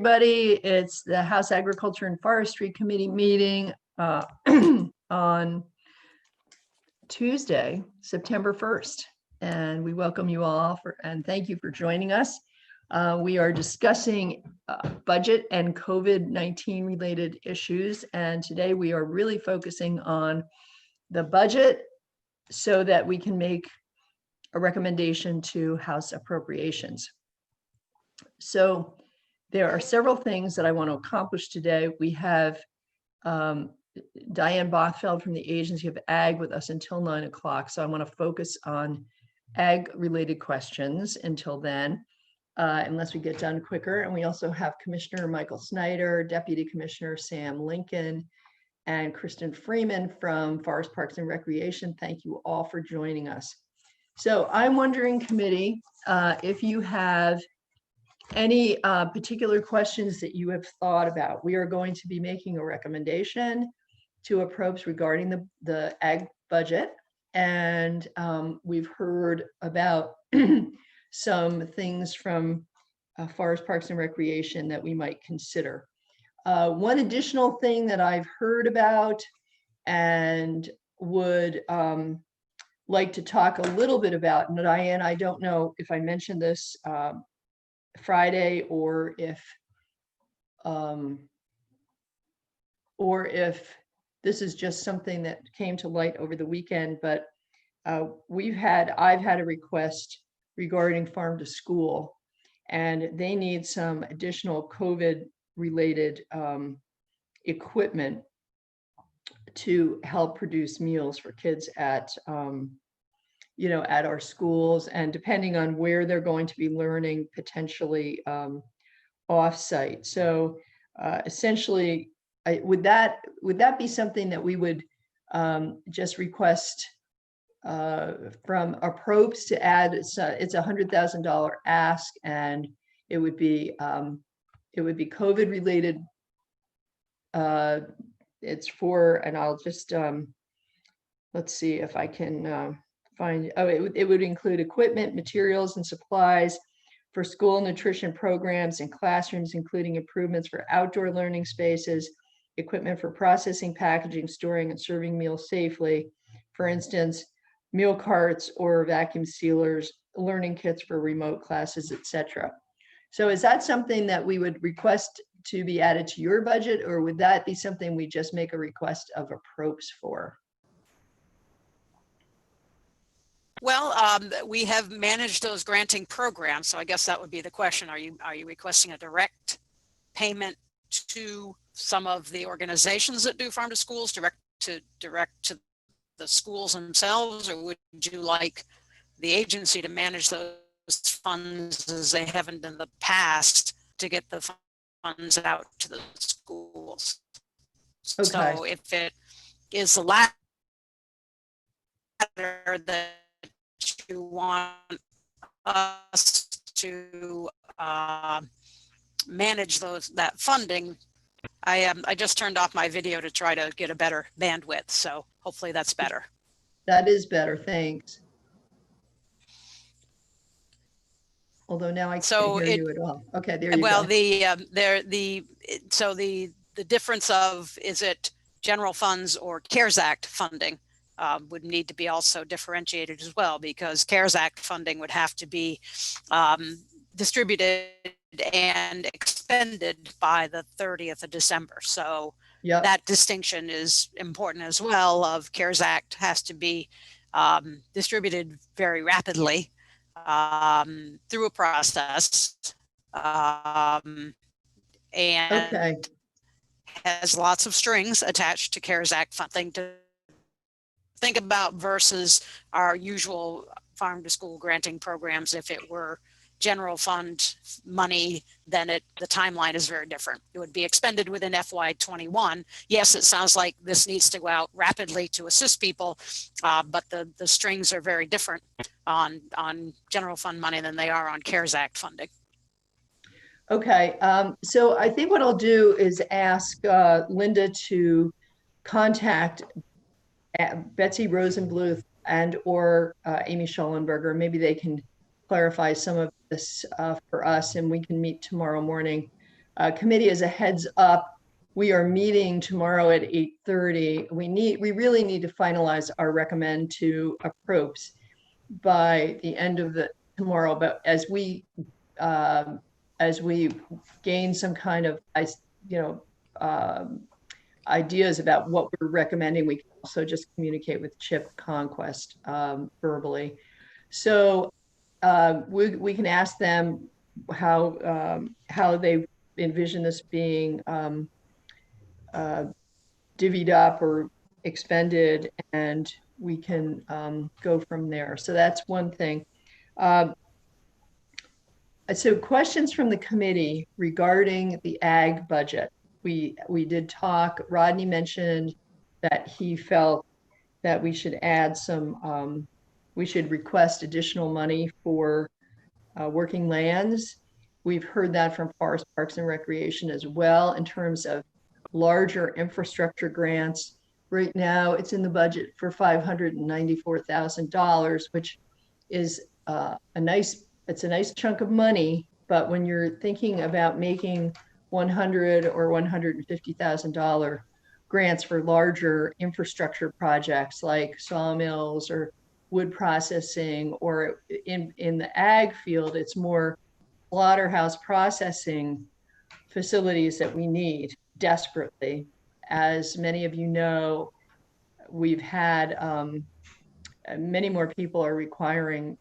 Everybody, it's the House Agriculture and Forestry Committee meeting on Tuesday, September 1st. And we welcome you all and thank you for joining us. We are discussing budget and COVID-19 related issues. And today we are really focusing on the budget so that we can make a recommendation to House appropriations. So there are several things that I want to accomplish today. We have Diane Bothfeld from the Agency of Ag with us until 9 o'clock. So I want to focus on ag related questions until then, unless we get done quicker. And we also have Commissioner Michael Snyder, Deputy Commissioner Sam Lincoln, and Kristen Freeman from Forest Parks and Recreation. Thank you all for joining us. So I'm wondering, committee, if you have any particular questions that you have thought about. We are going to be making a recommendation to APROPS regarding the ag budget. And we've heard about some things from Forest Parks and Recreation that we might consider. One additional thing that I've heard about and would like to talk a little bit about, and Diane, I don't know if I mentioned this Friday or if this is just something that came to light over the weekend, but I've had a request regarding Farm to School, and they need some additional COVID related equipment to help produce meals for kids at at our schools, and depending on where they're going to be learning, potentially off-site. So essentially, would that be something that we would just request from APROPS to add? It's a $100,000 ask, and it would be COVID related. It's for, and I'll just let's see if I can find. Oh, it would include equipment, materials, and supplies for school nutrition programs and classrooms, including improvements for outdoor learning spaces, equipment for processing, packaging, storing, and serving meals safely. For instance, meal carts or vacuum sealers, learning kits for remote classes, etc. So is that something that we would request to be added to your budget, or would that be something we just make a request of APROPS for? Well, we have managed those granting programs, so I guess that would be the question. Are you requesting a direct payment to some of the organizations that do Farm to Schools, direct to the schools themselves, or would you like the agency to manage those funds as they haven't in the past to get the funds out to the schools? Okay. So if it is the latter that you want us to manage that funding, I just turned off my video to try to get a better bandwidth, so hopefully that's better. That is better, thanks. Although now I can't hear you at all. Okay, there you go. So the difference of, is it general funds or CARES Act funding, would need to be also differentiated as well, because CARES Act funding would have to be distributed and expended by the 30th of December. So yep, that distinction is important as well. Of CARES Act has to be distributed very rapidly through a process, and okay, has lots of strings attached to CARES Act funding to think about versus our usual Farm to School granting programs. If it were general fund money, then the timeline is very different. It would be expended within FY21. Yes, it sounds like this needs to go out rapidly to assist people, but the strings are very different on general fund money than they are on CARES Act funding. Okay, so I think what I'll do is ask Linda to contact Betsy Rosenbluth and or Amy Schollenberger. Maybe they can clarify some of this for us, and we can meet tomorrow morning committee, as a heads up, we are meeting tomorrow at 8:30. We really need to finalize our recommend to approps by the end of tomorrow. But as we gain some kind of, ideas about what we're recommending, we can also just communicate with Chip Conquest verbally. So we can ask them how they envision this being divvied up or expended, and we can go from there. So that's one thing. So questions from the committee regarding the ag budget. We did talk, Rodney mentioned that he felt that we should add some, we should request additional money for working lands. We've heard that from Forest Parks and Recreation as well in terms of larger infrastructure grants. Right now, it's in the budget for $594,000, which is it's a nice chunk of money. But when you're thinking about making $100,000 or $150,000 grants for larger infrastructure projects like sawmills or wood processing, or in the ag field, it's more slaughterhouse processing facilities that we need desperately. As many of you know, we've had many more people are requiring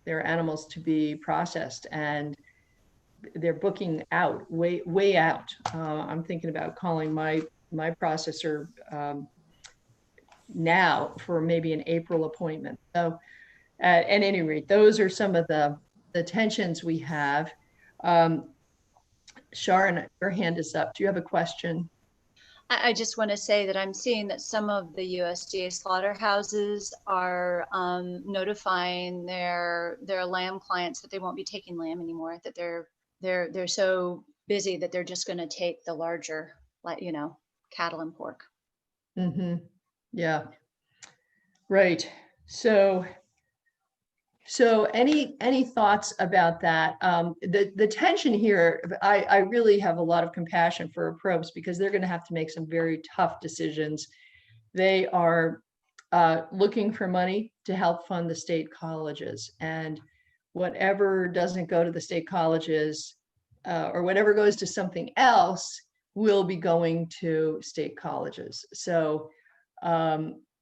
their animals to be processed, and they're booking out way out. I'm thinking about calling my processor now for maybe an April appointment. So at any rate, those are some of the tensions we have. Sharon, your hand is up. Do you have a question? I just want to say that I'm seeing that some of the USDA slaughterhouses are notifying their lamb clients that they won't be taking lamb anymore, that they're so busy that they're just going to take the larger, cattle and pork. Mm-hmm. Yeah. Right. So any thoughts about that? The tension here, I really have a lot of compassion for approps because they're going to have to make some very tough decisions. They are looking for money to help fund the state colleges, and whatever doesn't go to the state colleges or whatever goes to something else will be going to state colleges. So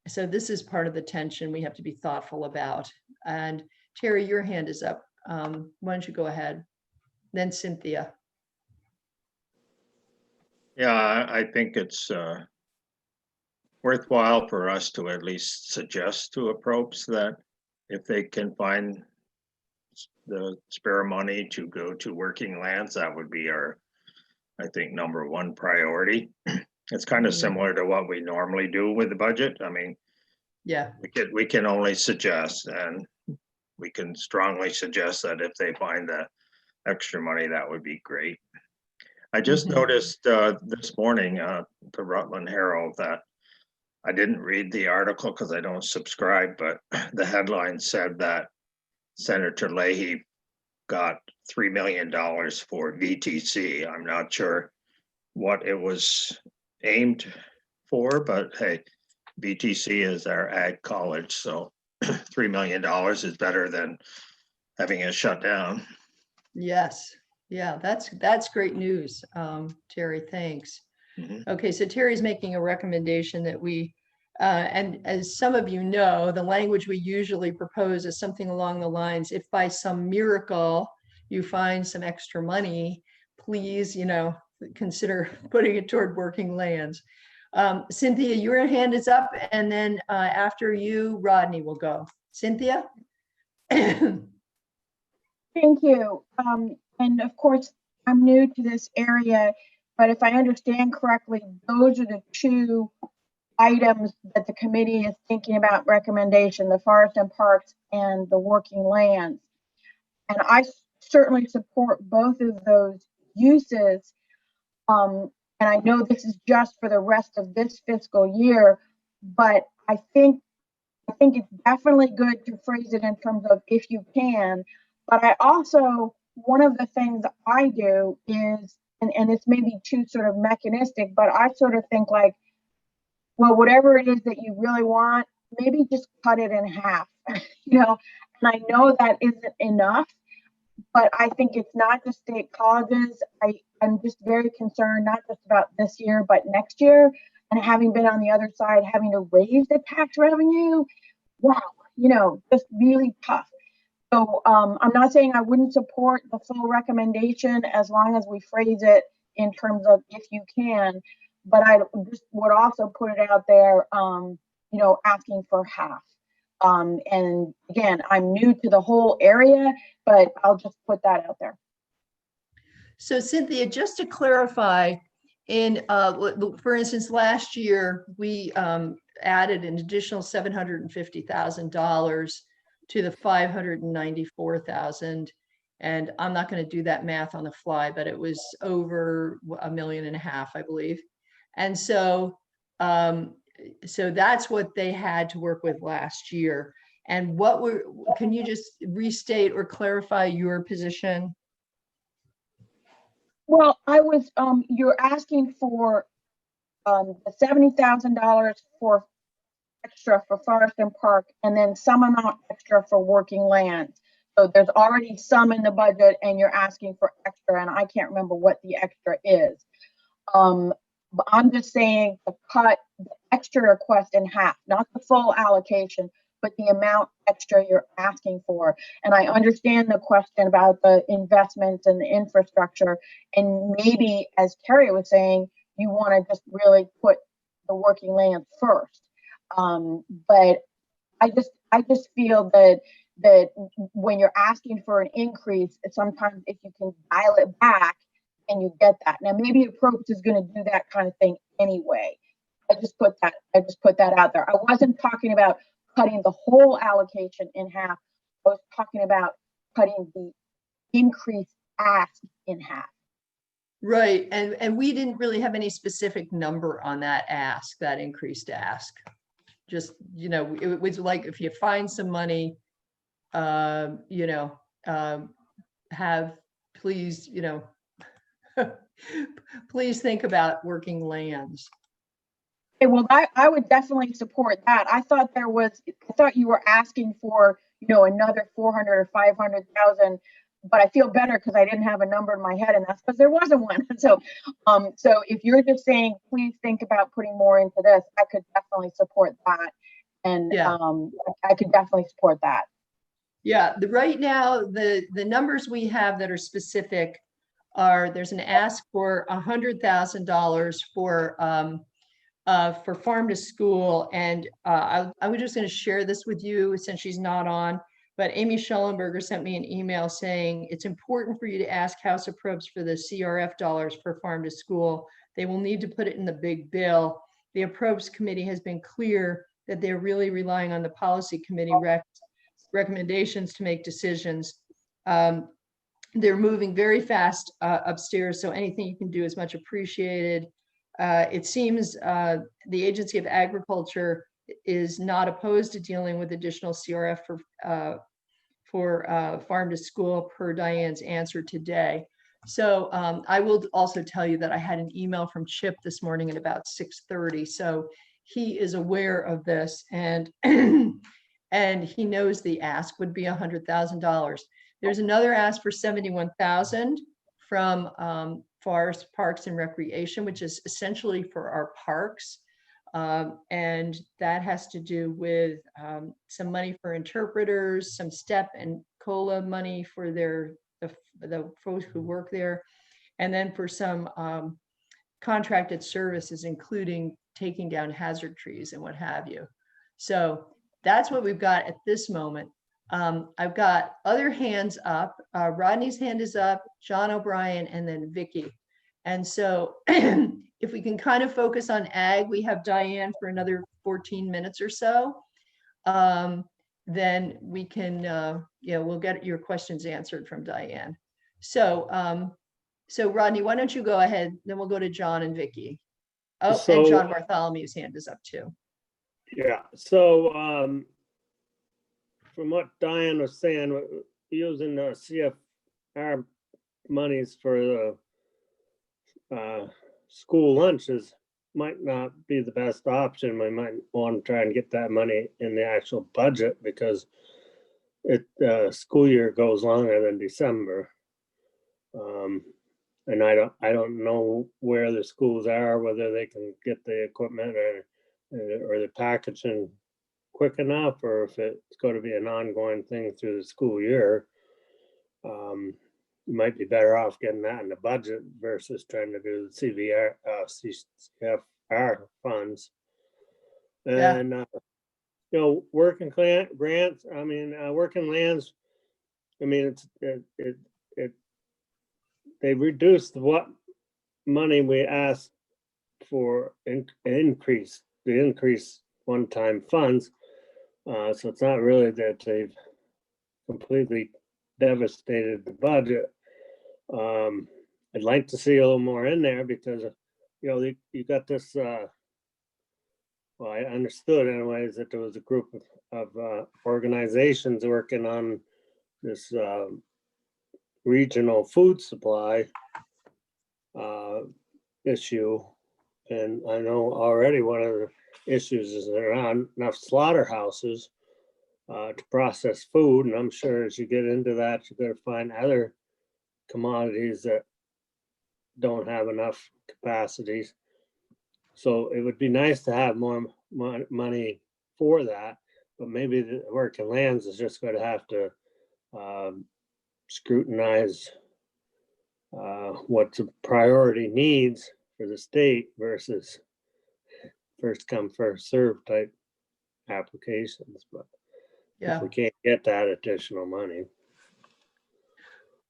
so this is part of the tension we have to be thoughtful about. And Terry, your hand is up. Why don't you go ahead? Then Cynthia. Yeah, I think it's worthwhile for us to at least suggest to approps that if they can find the spare money to go to working lands, that would be our, I think, number one priority. It's kind of similar to what we normally do with the budget. I mean, yeah, we can only suggest, and we can strongly suggest that if they find the extra money, that would be great. I just noticed this morning, the Rutland Herald, that I didn't read the article because I don't subscribe, but the headline said that Senator Leahy got $3 million for VTC. I'm not sure what it was aimed for, but hey, VTC is our ag college, so $3 million is better than having it shut down. Yes. Yeah, that's great news. Terry, thanks. Okay, so Terry's making a recommendation that we, and as some of you know, the language we usually propose is something along the lines, if by some miracle you find some extra money, please, consider putting it toward working lands. Cynthia, your hand is up, and then after you, Rodney will go. Cynthia? Thank you. And of course, I'm new to this area, but if I understand correctly, those are the two items that the committee is thinking about recommendation, the forest and parks and the working lands. And I certainly support both of those uses. And I know this is just for the rest of this fiscal year, but I think it's definitely good to phrase it in terms of if you can. But I also, one of the things I do is and this may be too sort of mechanistic, but I sort of think like, well, whatever it is that you really want, maybe just cut it in half, you know, and I know that isn't enough, but I think it's not just state colleges. I'm just very concerned, not just about this year, but next year. And having been on the other side, having to raise the tax revenue, wow, you know, just really tough. So I'm not saying I wouldn't support the full recommendation as long as we phrase it in terms of if you can, but I just would also put it out there, you know, asking for half. And again, I'm new to the whole area, but I'll just put that out there. So Cynthia, just to clarify, for instance, last year, we added an additional $750,000 to the 594,000. And I'm not going to do that math on the fly, but it was over $1.5 million, I believe. And so, so that's what they had to work with last year. And can you just restate or clarify your position? Well, you're asking for the $70,000 for extra for Forest and Park, and then some amount extra for working land. So there's already some in the budget, and you're asking for extra, and I can't remember what the extra is. But I'm just saying to cut the extra request in half, not the full allocation, but the amount extra you're asking for. And I understand the question about the investments and the infrastructure. And maybe, as Carrie was saying, you want to just really put the working land first. But I just feel that when you're asking for an increase, sometimes if you can dial it back and you get that. Now, maybe Approach is going to do that kind of thing anyway. I just put that out there. I wasn't talking about cutting the whole allocation in half. I was talking about cutting the increased ask in half. Right. And we didn't really have any specific number on that ask, that increased ask. Just, you know, it was like, if you find some money, you know, please, you know, please think about working lands. Okay, well, I would definitely support that. I thought you were asking for, you know, another 400 or 500,000, but I feel better because I didn't have a number in my head, and that's because there wasn't one. So if you're just saying, please think about putting more into this, I could definitely support that. And yeah. I could definitely support that. Yeah, right now, the numbers we have that are specific are, there's an ask for $100,000 for Farm to School. And I was just going to share this with you since she's not on, but Amy Schellenberger sent me an email saying it's important for you to ask House of Probes for the CRF dollars for Farm to School. They will need to put it in the big bill. The Approach Committee has been clear that they're really relying on the Policy Committee recommendations to make decisions. They're moving very fast upstairs, so anything you can do is much appreciated. It seems the Agency of Agriculture is not opposed to dealing with additional CRF for Farm to School per Diane's answer today. So I will also tell you that I had an email from Chip this morning at about 6:30. So he is aware of this, and and he knows the ask would be $100,000. There's another ask for $71,000 from Forest, Parks and Recreation, which is essentially for our parks. And that has to do with some money for interpreters, some STEP and COLA money for the folks who work there, and then for some contracted services, including taking down hazard trees and what have you. So that's what we've got at this moment. I've got other hands up. Rodney's hand is up, John O'Brien, and then Vicky. And so if we can kind of focus on ag, we have Diane for another 14 minutes or so. Then we can, we'll get your questions answered from Diane. So, so Rodney, why don't you go ahead? Then we'll go to John and Vicky. Oh, so, and John Bartholomew's hand is up too. Yeah. So from what Diane was saying, using the CFR monies for the school lunches might not be the best option. We might want to try and get that money in the actual budget because school year goes longer than December. And I don't know where the schools are, whether they can get the equipment or the packaging quick enough, or if it's going to be an ongoing thing through the school year. You might be better off getting that in the budget versus trying to do the CFR funds. And working grants. I mean, working lands. I mean, they reduced what money we asked for increase one-time funds. So it's not really that they've completely devastated the budget. I'd like to see a little more in there because, you got this, well, I understood anyways that there was a group of organizations working on this regional food supply issue. And I know already one of the issues is there aren't enough slaughterhouses to process food. And I'm sure as you get into that, you're going to find other commodities that don't have enough capacities. So it would be nice to have more money for that, but maybe the working lands is just going to have to scrutinize what's a priority needs for the state versus first come first serve type applications. But if we can't get that additional money.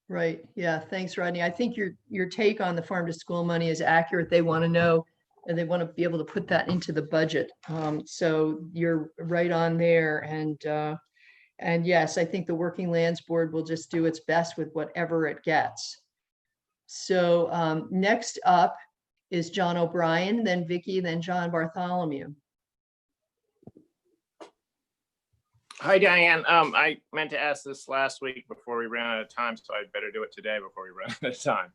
Right. Yeah. Thanks, Rodney. I think your take on the farm to school money is accurate. They want to know, and they want to be able to put that into the budget. So you're right on there. And yes, I think the Working Lands Board will just do its best with whatever it gets. So next up is John O'Brien, then Vicky, then John Bartholomew. Hi, Diane. I meant to ask this last week before we ran out of time, so I'd better do it today before we run out of time.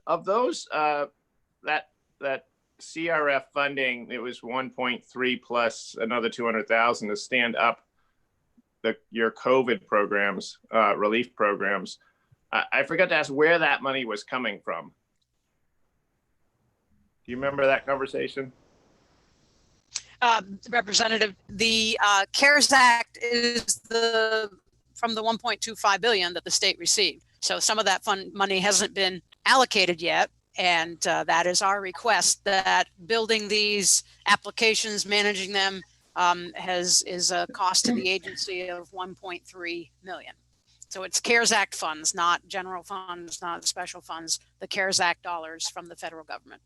Of those, that CRF funding, it was 1.3 plus another 200,000 to stand up your COVID programs, relief programs. I forgot to ask where that money was coming from. Do you remember that conversation? Representative, the CARES Act is from the 1.25 billion that the state received. So some of that fund money hasn't been allocated yet. And that is our request, that building these applications, managing them is a cost to the agency of 1.3 million. So it's CARES Act funds, not general funds, not special funds, the CARES Act dollars from the federal government.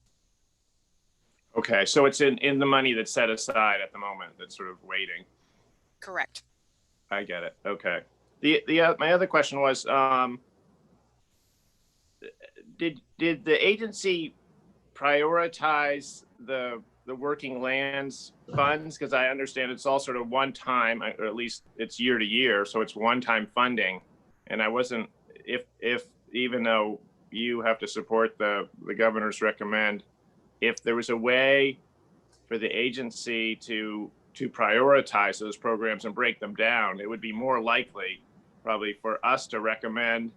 Okay, so it's in the money that's set aside at the moment that's sort of waiting. Correct. I get it. Okay. My other question was, did the agency prioritize the working lands funds? Because I understand it's all sort of one time, or at least it's year to year, so it's one-time funding. And I wasn't, if even though you have to support the governor's recommend, if there was a way for the agency to prioritize those programs and break them down, it would be more likely probably for us to recommend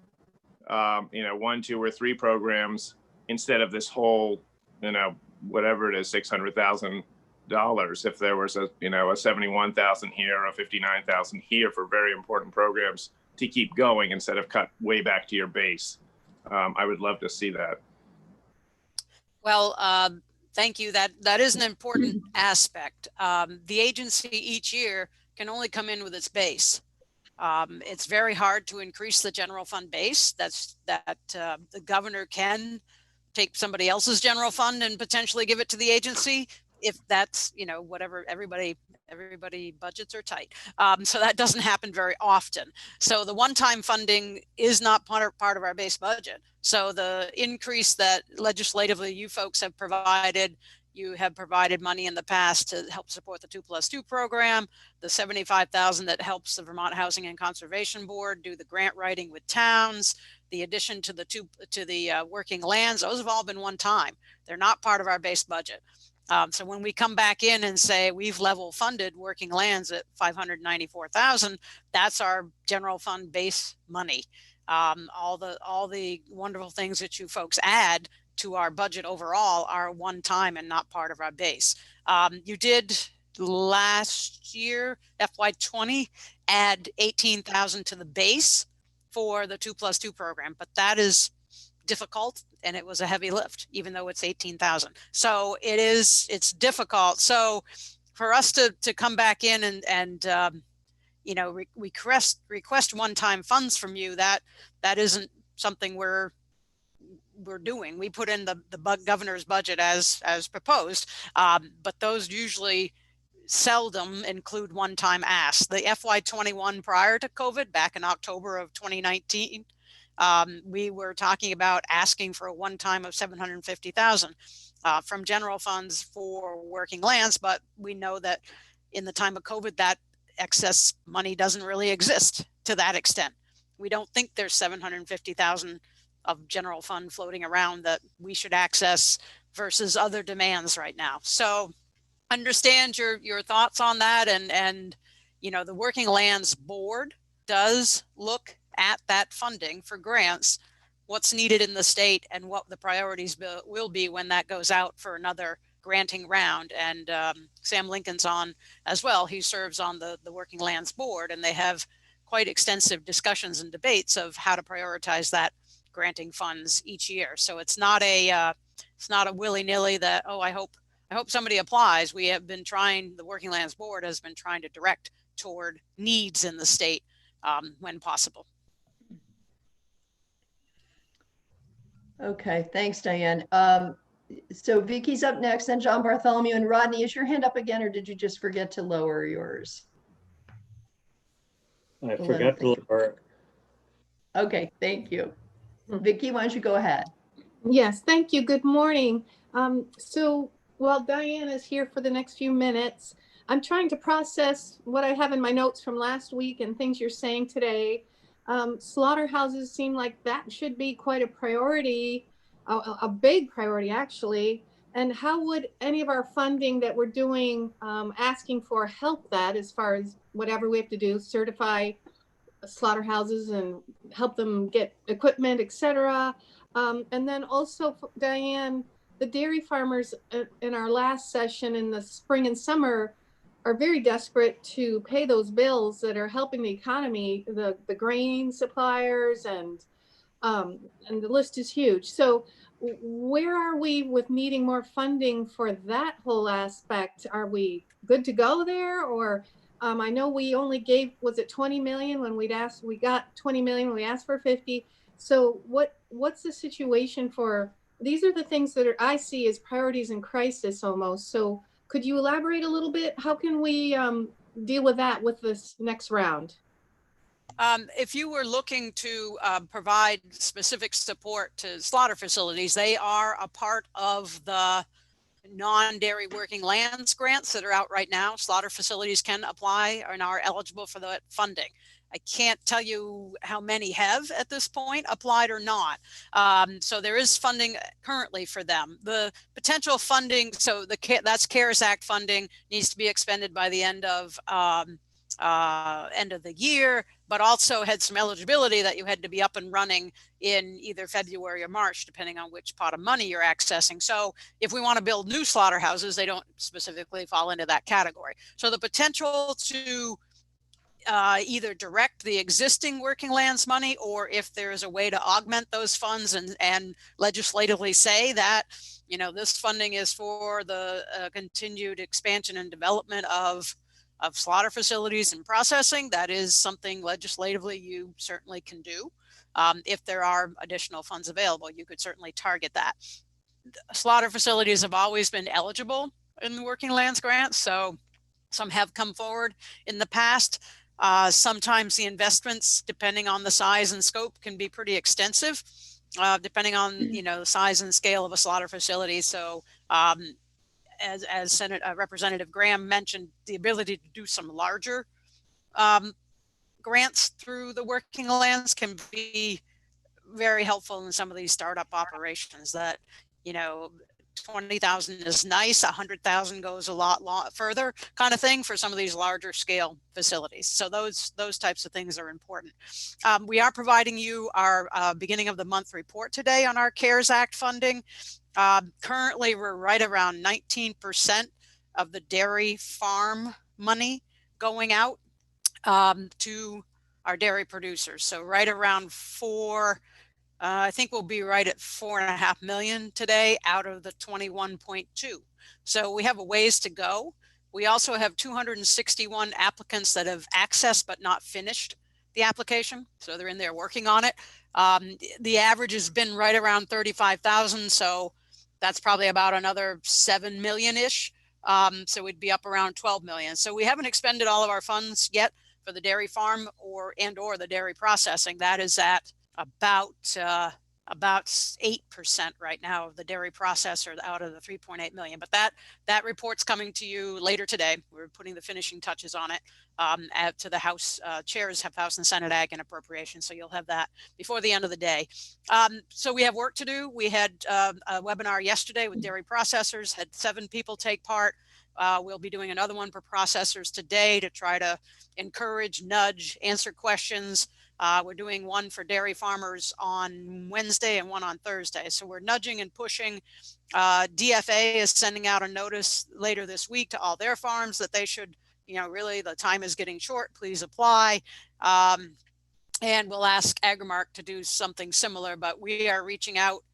1, 2, or 3 programs instead of this whole, whatever it is, $600,000. If there was a 71,000 here or a 59,000 here for very important programs to keep going instead of cut way back to your base. I would love to see that. Well, thank you. That is an important aspect. The agency each year can only come in with its base. It's very hard to increase the general fund base. The governor can take somebody else's general fund and potentially give it to the agency if that's, whatever, everybody budgets are tight. So that doesn't happen very often. So the one-time funding is not part of our base budget. So the increase that legislatively you folks have provided, you have provided money in the past to help support the 2+2 program, the 75,000 that helps the Vermont Housing and Conservation Board do the grant writing with towns, the addition to the working lands, those have all been one time. They're not part of our base budget. So when we come back in and say we've level funded working lands at 594,000, that's our general fund base money. All the wonderful things that you folks add to our budget overall are one time and not part of our base. You did last year, FY20, add 18,000 to the base for the 2+2 program, but that is difficult and it was a heavy lift, even though it's 18,000. So it's difficult. So for us to come back in and you know, request one-time funds from you, that isn't something we're doing. We put in the governor's budget as proposed, but those usually seldom include one-time asks. The FY21 prior to COVID, back in October of 2019, we were talking about asking for a one-time of 750,000 from general funds for working lands, but we know that in the time of COVID, that excess money doesn't really exist to that extent. We don't think there's 750,000 of general fund floating around that we should access versus other demands right now. So understand your thoughts on that, and you know, the Working Lands Board does look at that funding for grants, what's needed in the state and what the priorities will be when that goes out for another granting round. And Sam Lincoln's on as well. He serves on the Working Lands Board, and they have quite extensive discussions and debates of how to prioritize that granting funds each year. So it's not a willy-nilly that, oh, I hope somebody applies. We have been trying, the Working Lands Board has been trying to direct toward needs in the state when possible. Okay, thanks, Diane. So Vicky's up next, then John Bartholomew. And Rodney, is your hand up again, or did you just forget to lower yours? I forgot to lower it. Okay, thank you. Vicky, why don't you go ahead? Yes, thank you. Good morning. So while Diane is here for the next few minutes, I'm trying to process what I have in my notes from last week and things you're saying today. Slaughterhouses seem like that should be quite a priority, a big priority actually. And how would any of our funding that we're doing, asking for, help that, as far as whatever we have to do, certify slaughterhouses and help them get equipment, etc. And then also, Diane, the dairy farmers in our last session in the spring and summer are very desperate to pay those bills that are helping the economy, the grain suppliers, and the list is huge. So where are we with needing more funding for that whole aspect? Are we good to go there? Or I know we only gave, was it 20 million when we got 20 million when we asked for 50. So what's the situation for, these are the things that I see as priorities in crisis almost. So could you elaborate a little bit? How can we deal with that with this next round? If you were looking to provide specific support to slaughter facilities, they are a part of the non-dairy working lands grants that are out right now. Slaughter facilities can apply and are eligible for that funding. I can't tell you how many have at this point applied or not. So there is funding currently for them. The potential funding, so that's CARES Act funding, needs to be expended by the end of the year, but also had some eligibility that you had to be up and running in either February or March, depending on which pot of money you're accessing. So if we want to build new slaughterhouses, they don't specifically fall into that category. So the potential to either direct the existing working lands money, or if there is a way to augment those funds and legislatively say that, you know, this funding is for the continued expansion and development of slaughter facilities and processing, that is something legislatively you certainly can do. If there are additional funds available, you could certainly target that. Slaughter facilities have always been eligible in the working lands grants, so some have come forward in the past. Sometimes the investments, depending on the size and scope, can be pretty extensive, depending on, you know, the size and scale of a slaughter facility. So as Representative Graham mentioned, the ability to do some larger grants through the working lands can be very helpful in some of these startup operations that, you know, 20,000 is nice, 100,000 goes a lot further kind of thing for some of these larger scale facilities. So those types of things are important. We are providing you our beginning of the month report today on our CARES Act funding. Currently, we're right around 19% of the dairy farm money going out to our dairy producers. So right around I think we'll be right at 4.5 million today out of the 21.2. So we have a ways to go. We also have 261 applicants that have accessed but not finished the application. So they're in there working on it. The average has been right around 35,000. So that's probably about another 7 million-ish. So we'd be up around 12 million. So we haven't expended all of our funds yet for the dairy farm or the dairy processing. That is at about 8% right now of the dairy processor out of the 3.8 million. But that report's coming to you later today. We're putting the finishing touches on it to the House chairs have House and Senate Ag and Appropriations. So you'll have that before the end of the day. So we have work to do. We had a webinar yesterday with dairy processors, had 7 people take part. We'll be doing another one for processors today to try to encourage, nudge, answer questions. We're doing one for dairy farmers on Wednesday and one on Thursday. So we're nudging and pushing. DFA is sending out a notice later this week to all their farms that they should, really the time is getting short, please apply. And we'll ask Agrimark to do something similar, but we are reaching out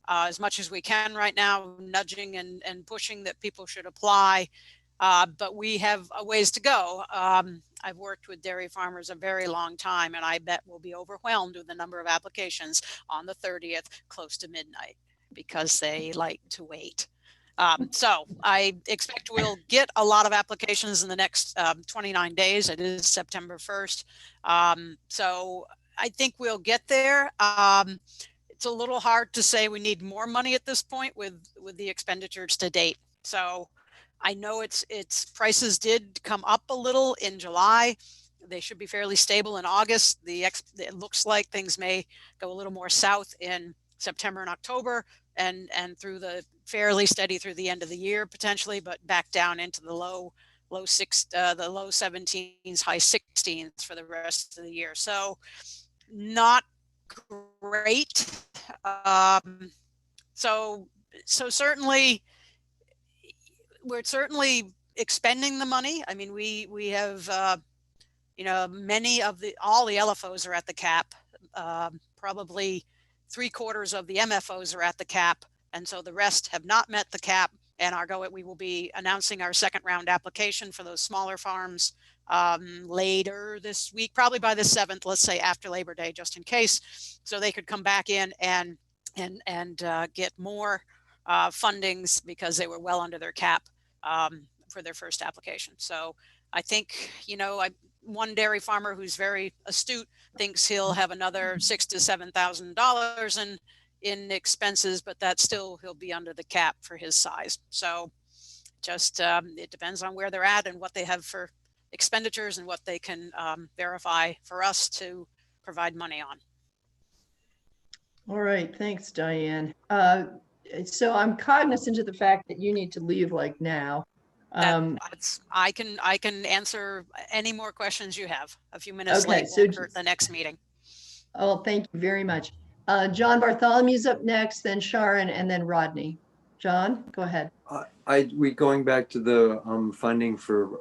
as much as we can right now, nudging and pushing that people should apply. But we have a ways to go. I've worked with dairy farmers a very long time, and I bet we'll be overwhelmed with the number of applications on the 30th, close to midnight, because they like to wait. So I expect we'll get a lot of applications in the next 29 days. It is September 1st. So I think we'll get there. It's a little hard to say we need more money at this point with the expenditures to date. So I know its prices did come up a little in July. They should be fairly stable in August. It looks like things may go a little more south in September and October, and through the fairly steady through the end of the year potentially, but back down into the low 17s, high 16s for the rest of the year. So not great. So certainly we're certainly expending the money. I mean, we have, all the LFOs are at the cap. Probably 3/4 of the MFOs are at the cap. And so the rest have not met the cap, and we will be announcing our second round application for those smaller farms later this week, probably by the 7th, let's say after Labor Day, just in case, so they could come back in and get more fundings because they were well under their cap for their first application. So I think, one dairy farmer who's very astute thinks he'll have another $6,000 to $7,000 in expenses, but that still he'll be under the cap for his size. So just it depends on where they're at and what they have for expenditures and what they can verify for us to provide money on. All right, thanks, Diane. So I'm cognizant of the fact that you need to leave like now. I can answer any more questions you have. A few minutes okay, late, so the next meeting. Oh, thank you very much. John Bartholomew's up next, then Sharon, and then Rodney. John, go ahead. We going back to the funding for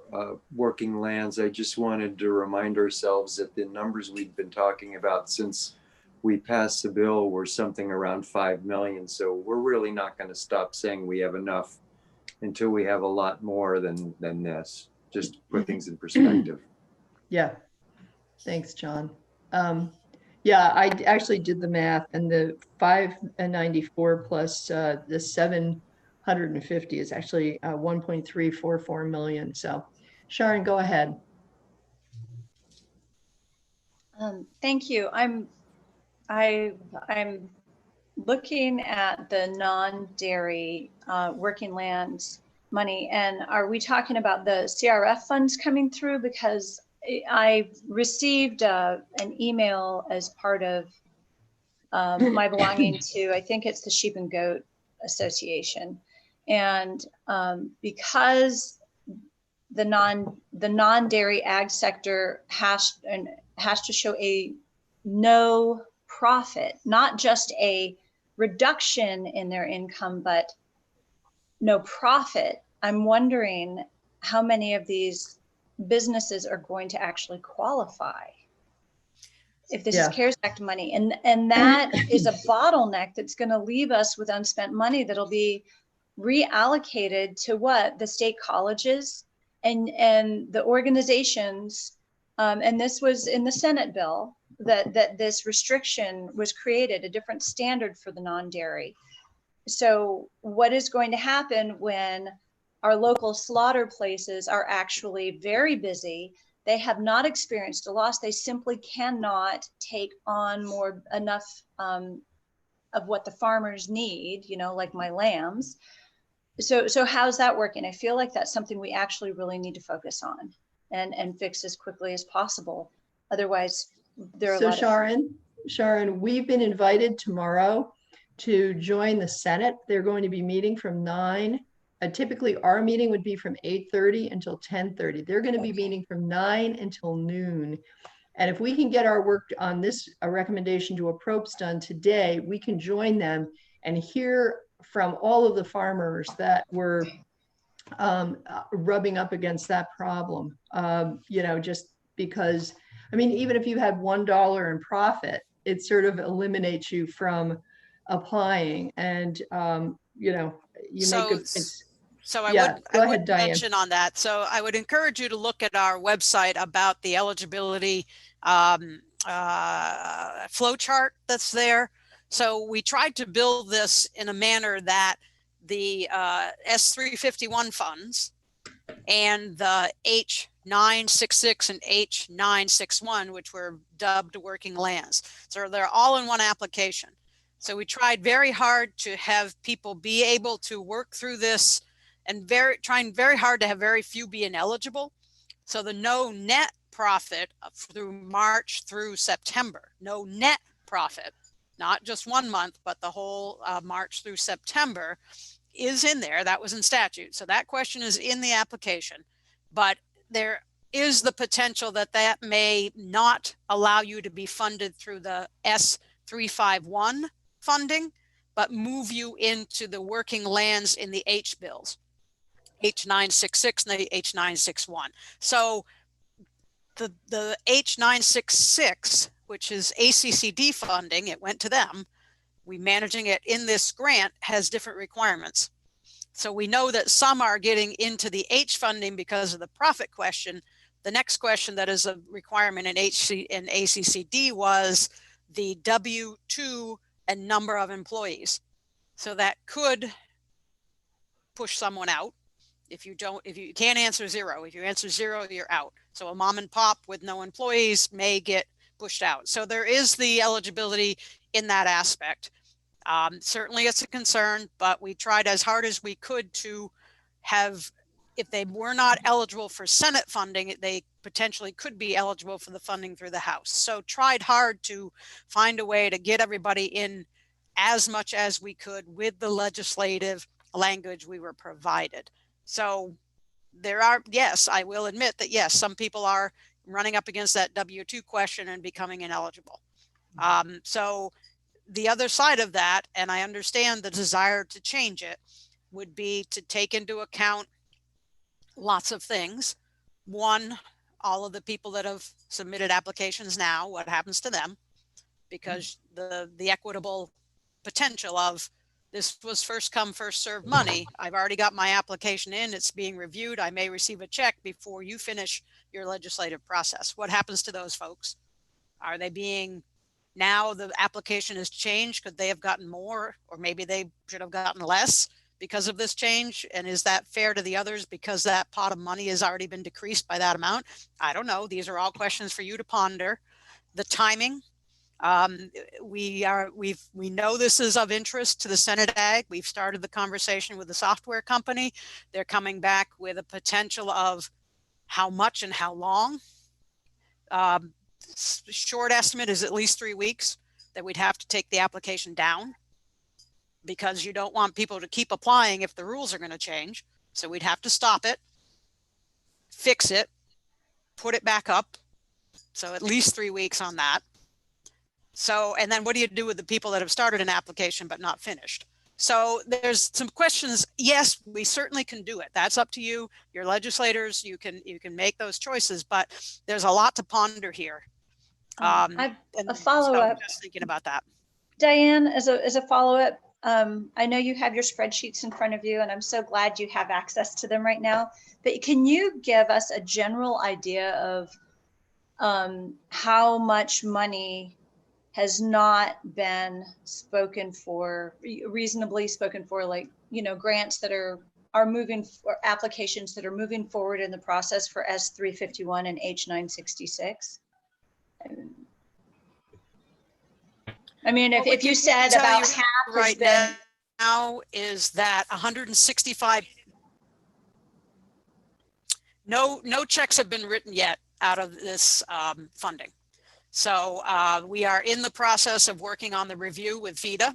working lands. I just wanted to remind ourselves that the numbers we've been talking about since we passed the bill were something around 5 million. So we're really not going to stop saying we have enough until we have a lot more than this. Just to put things in perspective. Yeah. Thanks, John. Yeah, I actually did the math, and the 594 plus the 750 is actually 1.344 million. So Sharon, go ahead. Thank you. I'm looking at the non-dairy working land money, and are we talking about the CRF funds coming through? Because I received an email as part of my belonging to, I think it's the Sheep and Goat Association. And because the non-dairy ag sector has to show a no profit, not just a reduction in their income, but no profit. I'm wondering how many of these businesses are going to actually qualify if this is CARES Act money. And that is a bottleneck that's going to leave us with unspent money that'll be reallocated to what? The state colleges and the organizations. And this was in the Senate bill that this restriction was created, a different standard for the non-dairy. So what is going to happen when our local slaughter places are actually very busy? They have not experienced a loss. They simply cannot take on enough of what the farmers need, you know, like my lambs. So how's that working? I feel like that's something we actually really need to focus on and fix as quickly as possible. Otherwise, there are Sharon, we've been invited tomorrow to join the Senate. They're going to be meeting from 9. Typically, our meeting would be from 8:30 until 10:30. They're going to be meeting from 9 until noon. And if we can get our work on this, a recommendation to appropriate done today, we can join them and hear from all of the farmers that were rubbing up against that problem. You know, just because, I mean, even if you had $1 in profit, it sort of eliminates you from applying. And, you know, you make good points. So I would mention on that. So I would encourage you to look at our website about the eligibility flow chart that's there. So we tried to build this in a manner that the S351 funds and the H966 and H961, which were dubbed working lands. So they're all in one application. So we tried very hard to have people be able to work through this and trying very hard to have very few be ineligible. So the no net profit through March through September, no net profit, not just 1 month, but the whole March through September is in there. That was in statute. So that question is in the application, but there is the potential that that may not allow you to be funded through the S351 funding, but move you into the working lands in the H bills, H966 and the H961. So the H966, which is ACCD funding, it went to them. We managing it in this grant has different requirements. So we know that some are getting into the H funding because of the profit question. The next question that is a requirement in ACCD was the W-2 and number of employees. So that could push someone out. If you can't answer 0, if you answer 0, you're out. So a mom and pop with no employees may get pushed out. So there is the eligibility in that aspect. Certainly it's a concern, but we tried as hard as we could to have, if they were not eligible for Senate funding, they potentially could be eligible for the funding through the House. So tried hard to find a way to get everybody in as much as we could with the legislative language we were provided. So there are, yes, I will admit that, yes, some people are running up against that W-2 question and becoming ineligible. So the other side of that, and I understand the desire to change it, would be to take into account lots of things. One, all of the people that have submitted applications now, what happens to them? Because the equitable potential of this was first come, first served money. I've already got my application in, it's being reviewed. I may receive a check before you finish your legislative process. What happens to those folks? Are they being, now the application has changed? Could they have gotten more, or maybe they should have gotten less because of this change? And is that fair to the others because that pot of money has already been decreased by that amount? I don't know. These are all questions for you to ponder. The timing. We know this is of interest to the Senate Ag. We've started the conversation with the software company. They're coming back with a potential of how much and how long. Short estimate is at least 3 weeks. that we'd have to take the application down because you don't want people to keep applying if the rules are going to change. So we'd have to stop it, fix it, put it back up. So at least 3 weeks on that. So, and then what do you do with the people that have started an application but not finished? So there's some questions. Yes, we certainly can do it. That's up to you, your legislators. You can make those choices, but there's a lot to ponder here. I've a follow-up. So just thinking about that. Diane, as a follow-up, I know you have your spreadsheets in front of you, and I'm so glad you have access to them right now. But can you give us a general idea of how much money has not been spoken for, reasonably spoken for, like, you know, grants that are moving, or applications that are moving forward in the process for S351 and H966? I mean, if you said about half right now is that 165, no checks have been written yet out of this funding. So we are in the process of working on the review with VITA,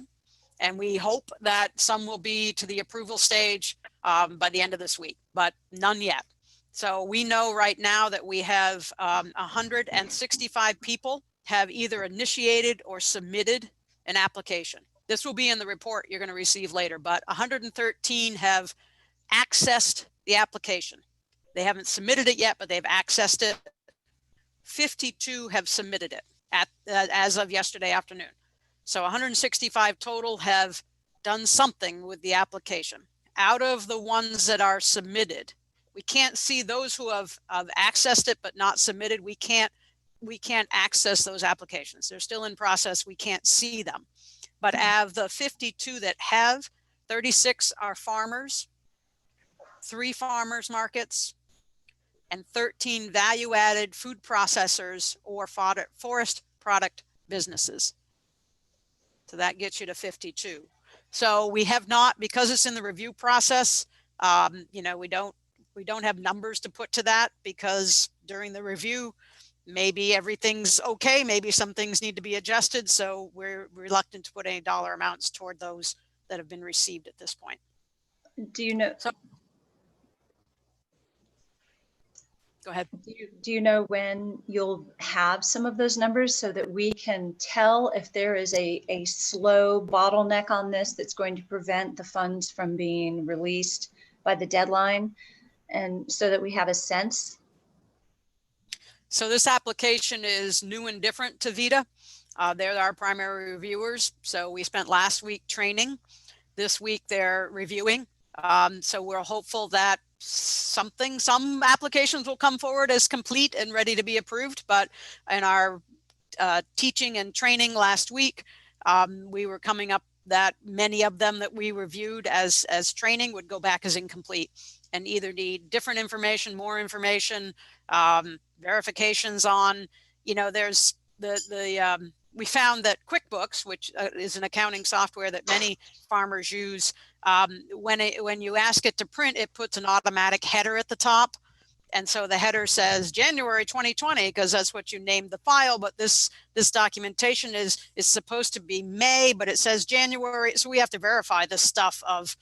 and we hope that some will be to the approval stage by the end of this week, but none yet. So we know right now that we have 165 people have either initiated or submitted an application. This will be in the report you're going to receive later, but 113 have accessed the application. They haven't submitted it yet, but they've accessed it. 52 have submitted it as of yesterday afternoon. So 165 total have done something with the application. Out of the ones that are submitted, we can't see those who have accessed it but not submitted. We can't access those applications. They're still in process. We can't see them. But of the 52 that have, 36 are farmers, 3 farmers markets, and 13 value-added food processors or forest product businesses. So that gets you to 52. So we have not, because it's in the review process, you know, we don't have numbers to put to that, because during the review, maybe everything's okay, maybe some things need to be adjusted. So we're reluctant to put any dollar amounts toward those that have been received at this point. Do you know? So, go ahead. Do you know when you'll have some of those numbers so that we can tell if there is a slow bottleneck on this that's going to prevent the funds from being released by the deadline, and so that we have a sense? So this application is new and different to VITA. They're our primary reviewers. So we spent last week training. This week they're reviewing. So we're hopeful that some applications will come forward as complete and ready to be approved. But in our teaching and training last week, we were coming up that many of them that we reviewed as training would go back as incomplete and either need different information, more information, verifications on, you know, there's we found that QuickBooks, which is an accounting software that many farmers use, when you ask it to print, it puts an automatic header at the top. And so the header says January 2020, because that's what you named the file. But this documentation is supposed to be May, but it says January. So we have to verify this stuff of,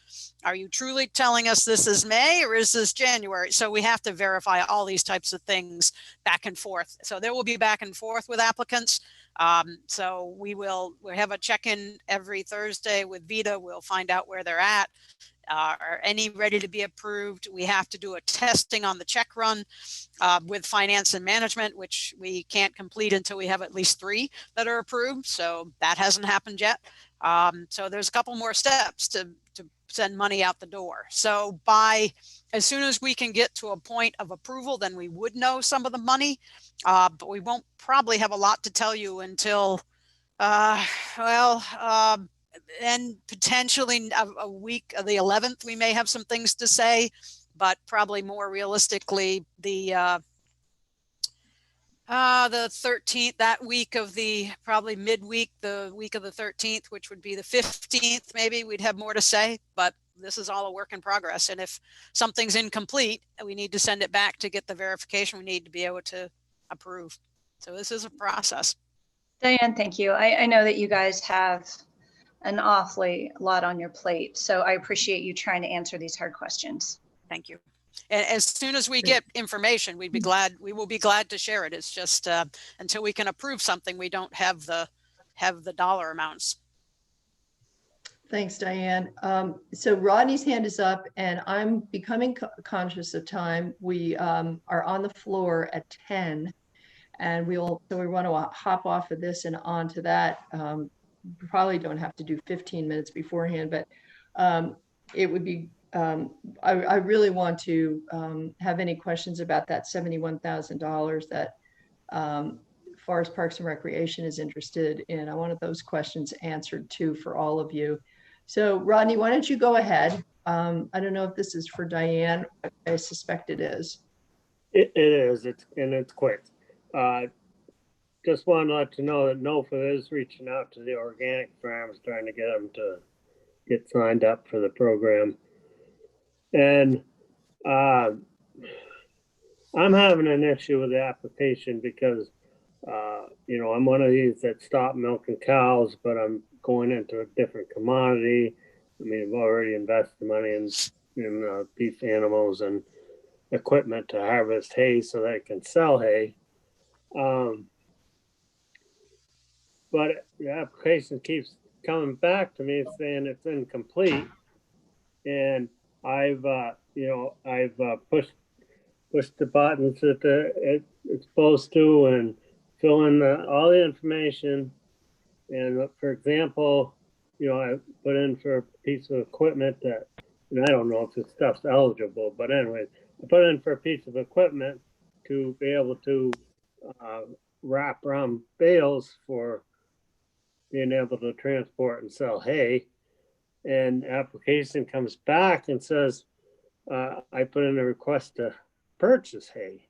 are you truly telling us this is May or is this January? So we have to verify all these types of things back and forth. So there will be back and forth with applicants. So we'll have a check-in every Thursday with VITA. We'll find out where they're at. Are any ready to be approved? We have to do a testing on the check run with finance and management, which we can't complete until we have at least 3 that are approved. So that hasn't happened yet. So there's a couple more steps to send money out the door. So as soon as we can get to a point of approval, then we would know some of the money, but we won't probably have a lot to tell you until, and potentially a week of the 11th, we may have some things to say, but probably more realistically, the 13th, that week of probably midweek, the week of the 13th, which would be the 15th, maybe we'd have more to say, but this is all a work in progress. And if something's incomplete, we need to send it back to get the verification we need to be able to approve. So this is a process. Diane, thank you. I know that you guys have an awfully lot on your plate, so I appreciate you trying to answer these hard questions. Thank you. And as soon as we get information, we will be glad to share it. It's just until we can approve something, we don't have the dollar amounts. Thanks, Diane. So Rodney's hand is up, and I'm becoming conscious of time. We are on the floor at 10, and we want to hop off of this and on to that. We probably don't have to do 15 minutes beforehand, but it would be, I really want to have any questions about that $71,000 that Forest Parks and Recreation is interested in. I wanted those questions answered too for all of you. So Rodney, why don't you go ahead? I don't know if this is for Diane. I suspect it is. It is, it's quick. Just want to let you know that NOFA is reaching out to the organic farms, trying to get them to get signed up for the program. And I'm having an issue with the application because, I'm one of these that stop milking cows, but I'm going into a different commodity. I mean, I've already invested money in beef animals and equipment to harvest hay so that I can sell hay. But the application keeps coming back to me saying it's incomplete. And I've pushed the buttons that it's supposed to and fill in all the information. And for example, I put in for a piece of equipment that, and I don't know if this stuff's eligible, but anyway, I put in for a piece of equipment to be able to wrap around bales for being able to transport and sell hay. And application comes back and says, I put in a request to purchase hay.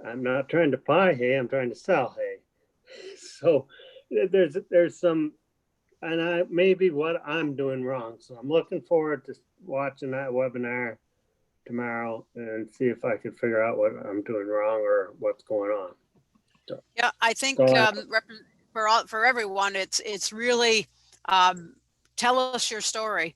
I'm not trying to buy hay, I'm trying to sell hay. So there's some, and maybe what I'm doing wrong. So I'm looking forward to watching that webinar tomorrow and see if I can figure out what I'm doing wrong or what's going on. So, yeah, I think for everyone, it's really tell us your story.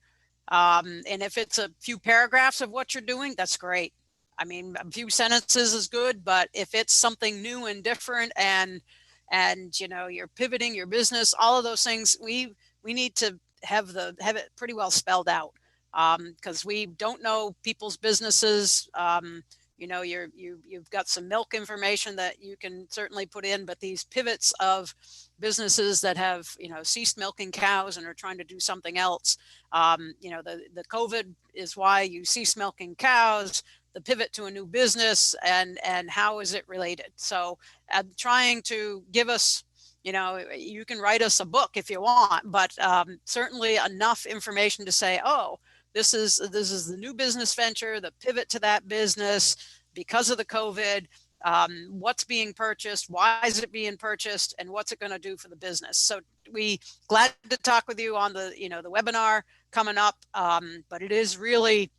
And if it's a few paragraphs of what you're doing, that's great. I mean, a few sentences is good, but if it's something new and different and you're pivoting your business, all of those things, we need to have it pretty well spelled out, because we don't know people's businesses. You've got some milk information that you can certainly put in, but these pivots of businesses that have, ceased milking cows and are trying to do something else, the COVID is why you cease milking cows, the pivot to a new business, and how is it related? So trying to give us, you can write us a book if you want, but certainly enough information to say, oh, this is the new business venture, the pivot to that business because of the COVID, what's being purchased, why is it being purchased, and what's it going to do for the business. So we glad to talk with you on the webinar coming up, but it is really,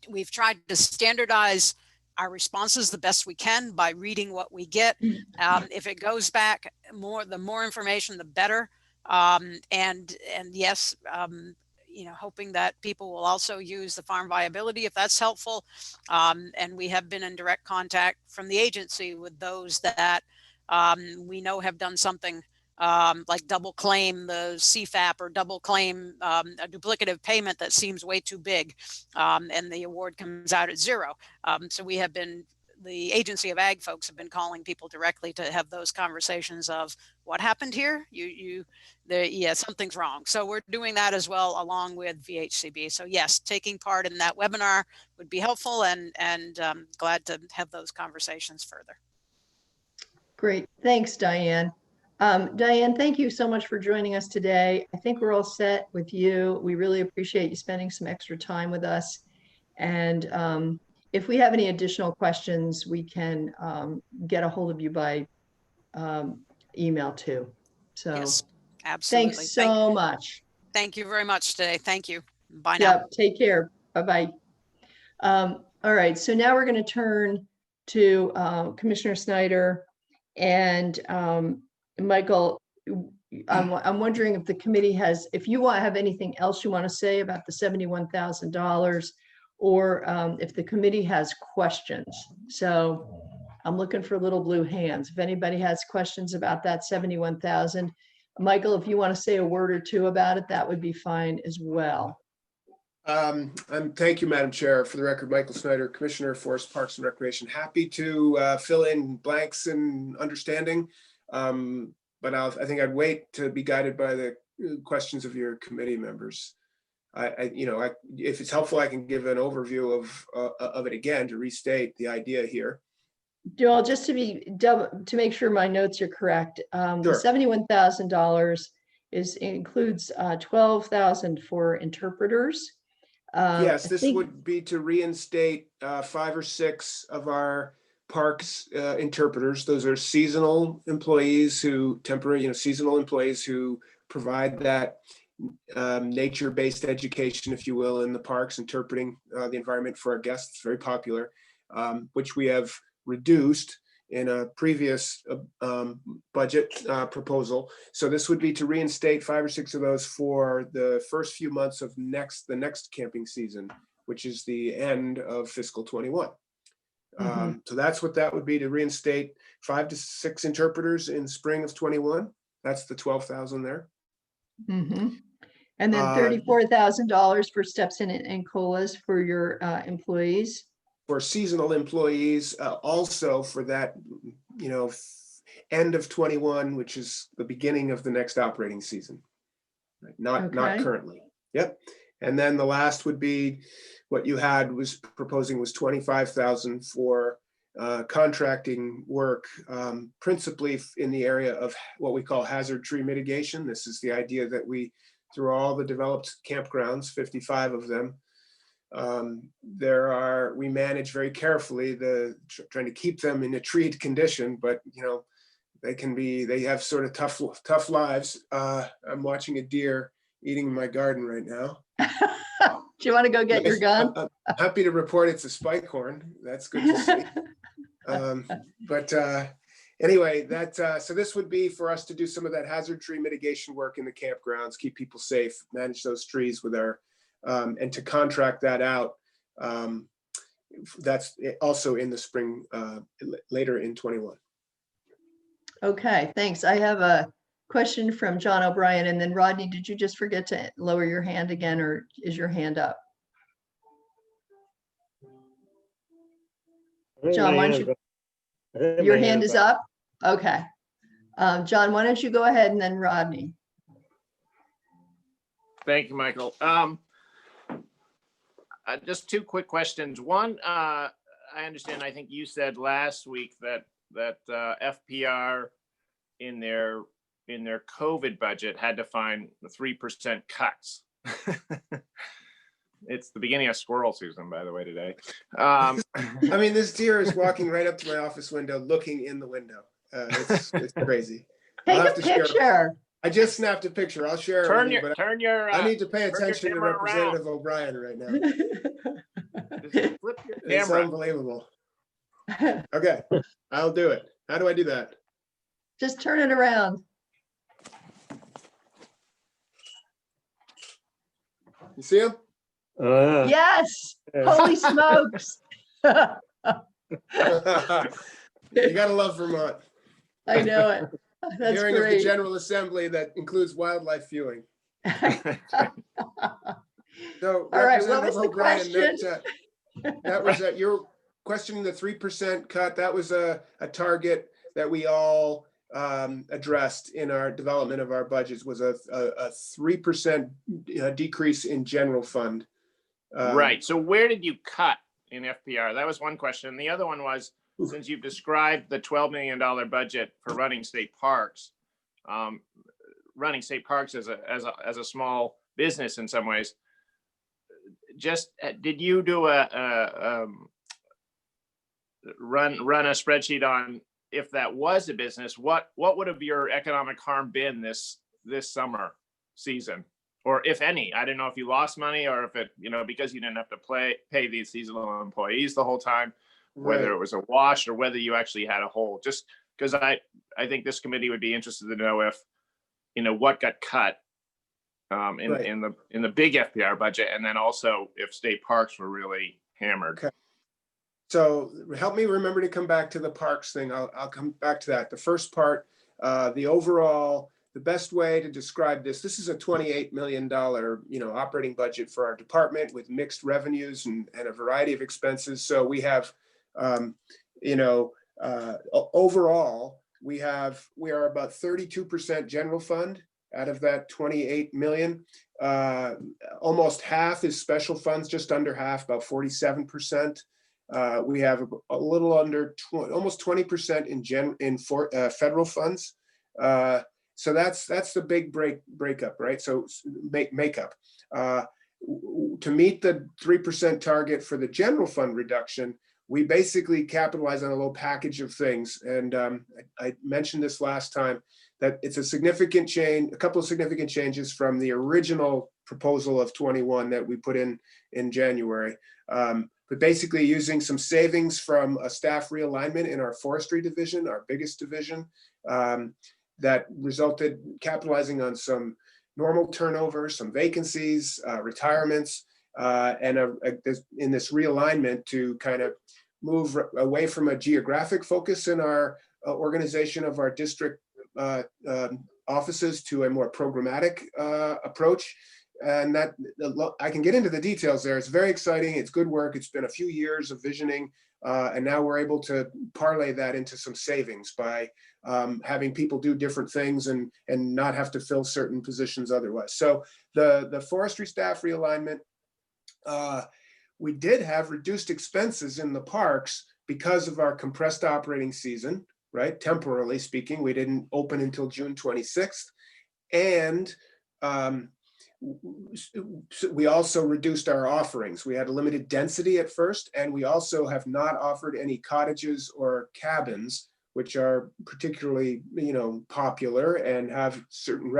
we've tried to standardize our responses the best we can by reading what we get. If it goes back the more information, the better. And yes, hoping that people will also use the farm viability if that's helpful. And we have been in direct contact from the agency with those that we know have done something like double claim the CFAP or double claim a duplicative payment that seems way too big, and the award comes out at zero. So the Agency of Ag folks have been calling people directly to have those conversations of what happened here. Something's wrong. So we're doing that as well along with VHCB. So yes, taking part in that webinar would be helpful, and glad to have those conversations further. Great, thanks, Diane. Diane, thank you so much for joining us today. I think we're all set with you. We really appreciate you spending some extra time with us. And if we have any additional questions, we can get a hold of you by email too. So yes, absolutely. Thanks so much. Thank you very much today. Thank you. Bye now. Yeah, take care. Bye-bye. All right, so now we're going to turn to Commissioner Snyder, and Michael, I'm wondering if the committee has, if you have anything else you want to say about the $71,000, or if the committee has questions. So I'm looking for little blue hands. If anybody has questions about that 71,000, Michael, if you want to say a word or two about it, that would be fine as well. Thank you, Madam Chair. For the record, Michael Snyder, Commissioner, Forest Parks and Recreation. Happy to fill in blanks and understanding, but I think I'd wait to be guided by the questions of your committee members. If it's helpful, I can give an overview of it again to restate the idea here. Joel, just to make sure my notes are correct, Sure. the $71,000 includes 12,000 for interpreters. Yes, this would be to reinstate 5 or 6 of our parks interpreters. Those are seasonal employees seasonal employees who provide that nature-based education, if you will, in the parks, interpreting the environment for our guests. It's very popular, which we have reduced in a previous budget proposal. So this would be to reinstate 5 or 6 of those for the first few months of the next camping season, which is the end of fiscal 21. So that's what that would be, to reinstate 5 to 6 interpreters in spring of 21. That's the 12,000 there. And then $34,000 for steps and COLAs for your employees. For seasonal employees, also for that, end of 21, which is the beginning of the next operating season. Right? Not currently. Yep. And then the last would be what you had proposing was 25,000 for contracting work, principally in the area of what we call hazard tree mitigation. This is the idea that through all the developed campgrounds, 55 of them, we manage very carefully trying to keep them in a treed condition, but they have sort of tough lives. I'm watching a deer eating in my garden right now. Do you want to go get your gun? I'm happy to report it's a spike horn. That's good to see. Anyway, so this would be for us to do some of that hazard tree mitigation work in the campgrounds, keep people safe, manage those trees with and to contract that out. That's also in the spring, later in 21. Okay, thanks. I have a question from John O'Brien, and then Rodney, did you just forget to lower your hand again, or is your hand up? John, why don't you, your hand is up? Okay. John, why don't you go ahead, and then Rodney. Thank you, Michael. Just 2 quick questions. One, I understand, I think you said last week that FPR in their COVID budget had to find 3% cuts. It's the beginning of squirrel season, by the way, today. I mean, this deer is walking right up to my office window, looking in the window. It's crazy. Take a picture. I just snapped a picture. I'll share it. I need to pay attention to Representative O'Brien right now. Just flip your It's camera. unbelievable. Okay, I'll do it. How do I do that? Just turn it around. You see him? Yes. Holy smokes. You gotta love Vermont. I know it. That's Hearing of the great. General Assembly that includes wildlife viewing. So, All right, what Representative was the O'Brien, question? that was you're questioning the 3% cut. That was a target that we all addressed in our development of our budgets, was a 3% decrease in general fund. Right. So where did you cut in FPR? That was one question. The other one was, since you've described the $12 million budget for running state parks as a small business in some ways, just did you do run a spreadsheet on, if that was a business, what would have your economic harm been this summer season? Or if any? I don't know if you lost money, or if it, because you didn't have to pay these seasonal employees the whole time, whether it was a wash or whether you actually had a hole. Just because I think this committee would be interested to know if, what got cut Right. in the big FPR budget, and then also if state parks were really hammered. Okay. So help me remember to come back to the parks thing. I'll come back to that. The first part, the best way to describe this is a $28 million, operating budget for our department with mixed revenues and a variety of expenses. So we have, overall, we are about 32% general fund out of that 28 million. Almost half is special funds, just under half, about 47%. We have a little under almost 20% in federal funds. So that's the big breakup, right? So makeup. To meet the 3% target for the general fund reduction, we basically capitalize on a little package of things. And I mentioned this last time, that it's a couple of significant changes from the original proposal of 21 that we put in January. But basically using some savings from a staff realignment in our forestry division, our biggest division, that resulted capitalizing on some normal turnover, some vacancies, retirements, and in this realignment to kind of move away from a geographic focus in our organization of our district offices to a more programmatic approach. And that I can get into the details there. It's very exciting. It's good work. It's been a few years of visioning. And now we're able to parlay that into some savings by having people do different things and not have to fill certain positions otherwise. So the forestry staff realignment, we did have reduced expenses in the parks because of our compressed operating season, right? Temporarily speaking, we didn't open until June 26th. And we also reduced our offerings. We had a limited density at first, and we also have not offered any cottages or cabins, which are particularly, popular and have certain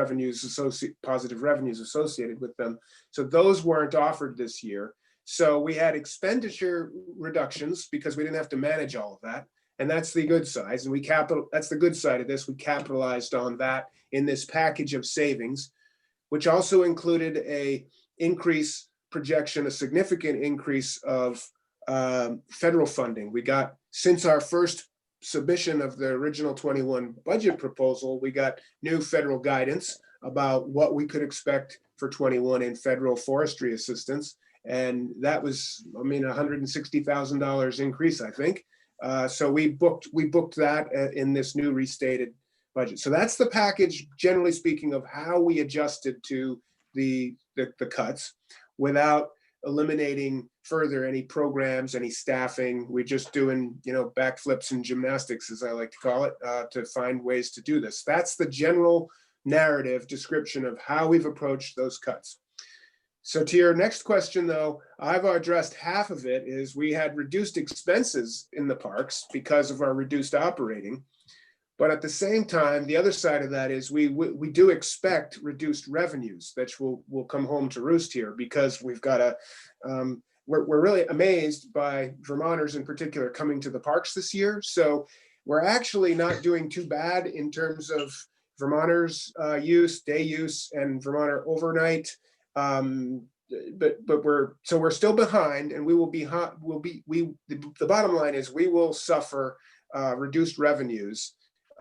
positive revenues associated with them. So those weren't offered this year. So we had expenditure reductions because we didn't have to manage all of that. And that's the good side. And that's the good side of this. We capitalized on that in this package of savings, which also included a significant increase of federal funding. We got, since our first submission of the original 21 budget proposal, we got new federal guidance about what we could expect for 21 in federal forestry assistance. And that was, $160,000 increase, I think. So we booked that in this new restated budget. So that's the package, generally speaking, of how we adjusted to the cuts without eliminating further any programs, any staffing. We're just doing, backflips and gymnastics, as I like to call it, to find ways to do this. That's the general narrative description of how we've approached those cuts. So to your next question, though, I've addressed half of it. Is we had reduced expenses in the parks because of our reduced operating. But at the same time, the other side of that is we do expect reduced revenues that will come home to roost here, because we've got we're really amazed by Vermonters in particular coming to the parks this year. So we're actually not doing too bad in terms of Vermonters day use, and Vermonter overnight. But we're still behind, and the bottom line is we will suffer reduced revenues.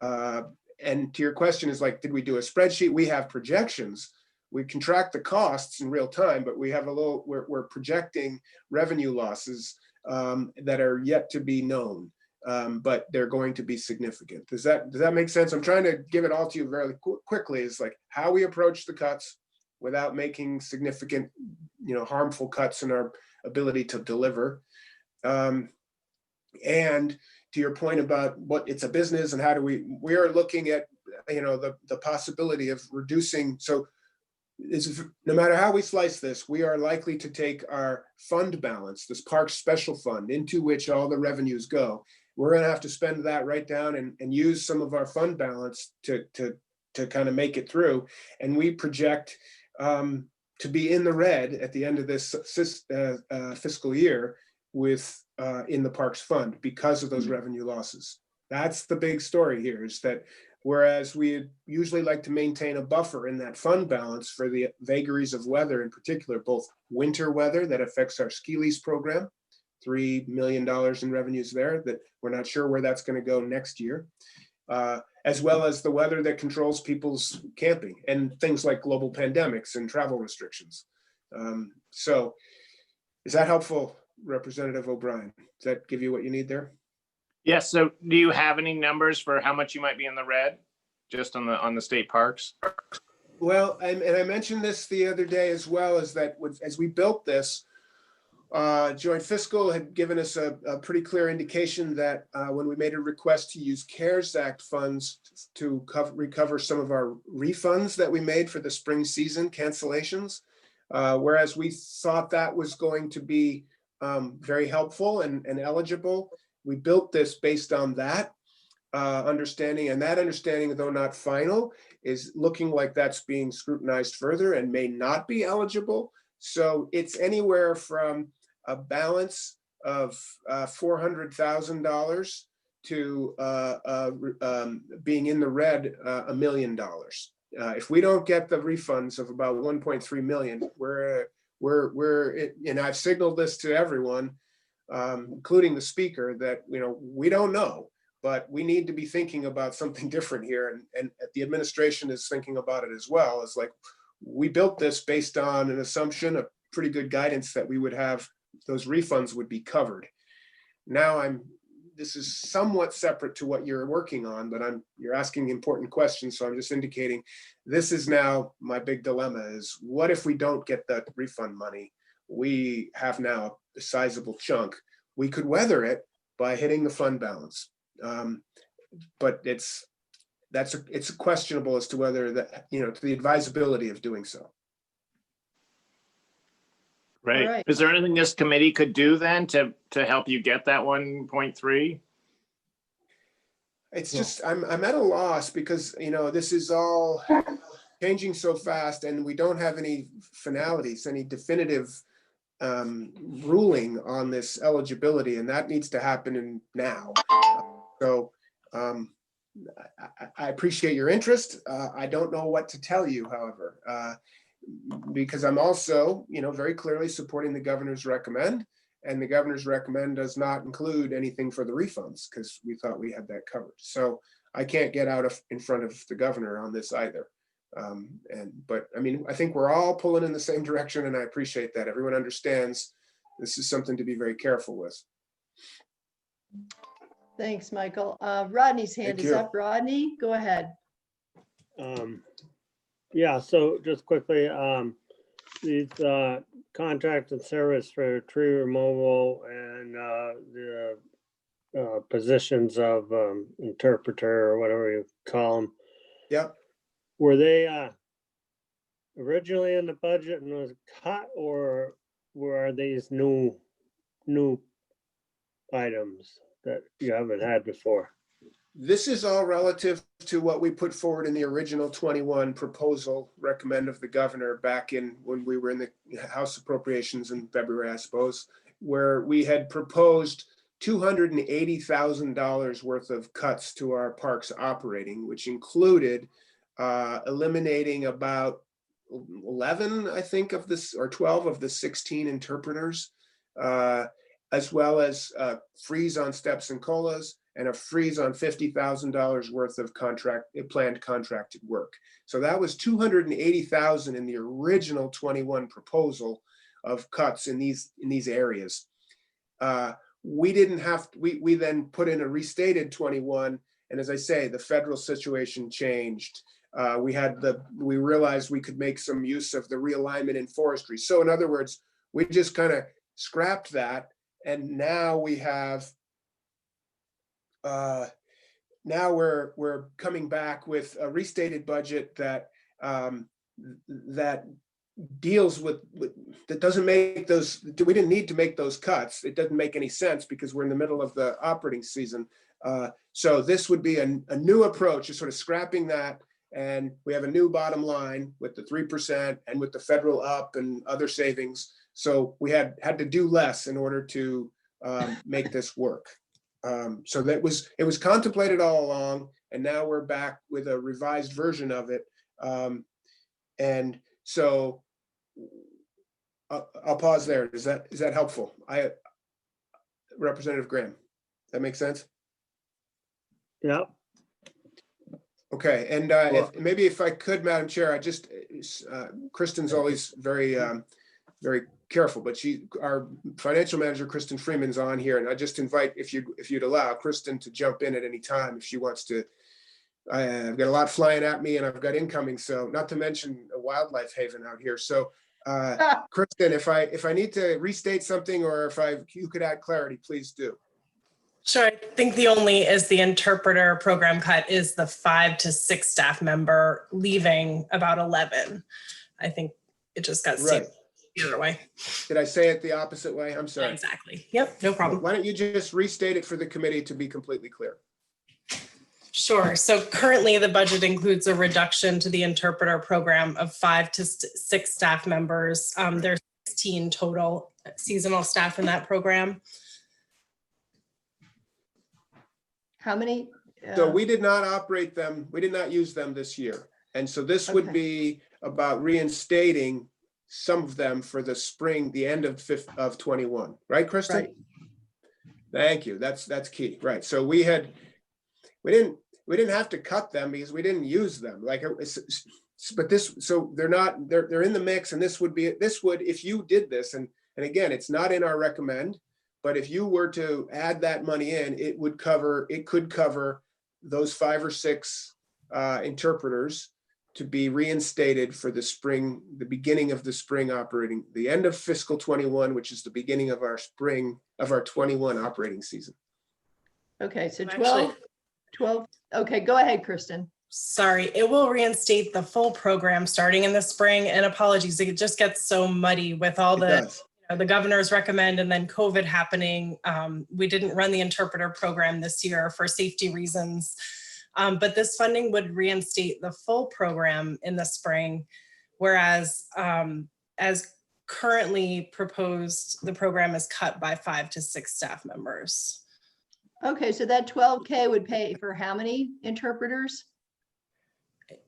And to your question is like, did we do a spreadsheet? We have projections. We can track the costs in real time, but we're projecting revenue losses that are yet to be known, but they're going to be significant. Does that make sense? I'm trying to give it all to you very quickly. It's like how we approach the cuts without making significant, harmful cuts in our ability to deliver. And to your point about what it's a business and how we are looking at, the possibility of reducing. So no matter how we slice this, we are likely to take our fund balance, this park special fund, into which all the revenues go. We're going to have to spend that right down and use some of our fund balance to kind of make it through. And we project to be in the red at the end of this fiscal year with in the parks fund because of those revenue losses. That's the big story here, is that whereas we usually like to maintain a buffer in that fund balance for the vagaries of weather, in particular, both winter weather that affects our ski lease program, $3 million in revenues there that we're not sure where that's going to go next year, as well as the weather that controls people's camping and things like global pandemics and travel restrictions. So is that helpful, Representative O'Brien? Does that give you what you need there? Yes. So do you have any numbers for how much you might be in the red just on the state parks? Well, and I mentioned this the other day as well, is that as we built this, Joint Fiscal had given us a pretty clear indication that when we made a request to use CARES Act funds to recover some of our refunds that we made for the spring season cancellations, whereas we thought that was going to be very helpful and eligible, we built this based on that understanding, and that understanding, though not final, is looking like that's being scrutinized further and may not be eligible. So it's anywhere from a balance of $400,000 to being in the red $1 million. If we don't get the refunds of about 1.3 million, and I've signaled this to everyone, including the speaker, that we don't know, but we need to be thinking about something different here, and the administration is thinking about it as well. It's like, we built this based on an assumption of pretty good guidance that we would have, those refunds would be covered. Now this is somewhat separate to what you're working on, but you're asking important questions, so I'm just indicating this is now my big dilemma: is what if we don't get that refund money? We have now a sizable chunk. We could weather it by hitting the fund balance, but it's questionable as to whether that, to the advisability of doing so. Right. Right. Is there anything this committee could do then to help you get that 1.3? It's just, I'm at a loss because, this is all changing so fast, and we don't have any finalities, any definitive ruling on this eligibility, and that needs to happen now. So I appreciate your interest. I don't know what to tell you, however, because I'm also, very clearly supporting the governor's recommend, and the governor's recommend does not include anything for the refunds because we thought we had that covered. So I can't get out in front of the governor on this either. But I think we're all pulling in the same direction, and I appreciate that. Everyone understands this is something to be very careful with. Thanks, Michael. Rodney's hand Thank is you. up. Rodney, go ahead. Yeah, so just quickly, these contract and service for tree removal and the positions of interpreter or whatever you call them. Yep. Were they originally in the budget and was cut, or were these new items that you haven't had before? This is all relative to what we put forward in the original 21 proposal recommend of the governor back in when we were in the House Appropriations in February, I suppose, where we had proposed $280,000 worth of cuts to our parks operating, which included eliminating about 11, I think, of this, or 12 of the 16 interpreters, as well as freeze on steps and colas, and a freeze on $50,000 worth of planned contracted work. So that was $280,000 in the original 21 proposal of cuts in these areas. We didn't have, we then put in a restated 21, and as I say, the federal situation changed. We realized we could make some use of the realignment in forestry. So in other words, we just kind of scrapped that, and now we have now we're coming back with a restated budget that that deals with that doesn't make those. We didn't need to make those cuts. It doesn't make any sense because we're in the middle of the operating season. So this would be a new approach, just sort of scrapping that, and we have a new bottom line with the 3% and with the federal up and other savings. So we had to do less in order to make this work. So it was contemplated all along, and now we're back with a revised version of it. And so I'll pause there. Is that helpful? Representative Graham, that makes sense? Yep. Okay, and maybe if I could, Madam Chair, I just, Kristen's always very, very careful, but our financial manager, Kristen Freeman's on here, and I just invite, if you'd allow Kristen to jump in at any time if she wants to. I've got a lot flying at me, and I've got incoming, so not to mention a wildlife haven out here. So, Kristen, if I need to restate something, or if you could add clarity, please do. Sure. I think the only is the interpreter program cut is the 5 to 6 staff member leaving about 11. I think it just got stated the other way. Did I say it the opposite way? I'm sorry. Exactly. Yep. No problem. Why don't you just restate it for the committee to be completely clear? Sure. So currently the budget includes a reduction to the interpreter program of 5 to 6 staff members. There's 16 total seasonal staff in that program. How many? So we did not operate them. We did not use them this year. And so this would be about reinstating some of them for the spring, the end of 21, right, Kristen? Right. Thank you. That's key. Right. So we didn't have to cut them because we didn't use them. But so they're in the mix, and this would, if you did this, and again, it's not in our recommend, but if you were to add that money in, it could cover those 5 or 6 interpreters to be reinstated for the spring, the beginning of the spring operating, the end of fiscal 21, which is the beginning of our spring of our 21 operating season. Okay, so 12. Okay, go ahead, Kristen. Sorry, it will reinstate the full program starting in the spring, and apologies, it just gets so muddy with all the governors recommend and then COVID happening. We didn't run the interpreter program this year for safety reasons, but this funding would reinstate the full program in the spring, whereas as currently proposed, the program is cut by 5 to 6 staff members. Okay, so that 12K would pay for how many interpreters?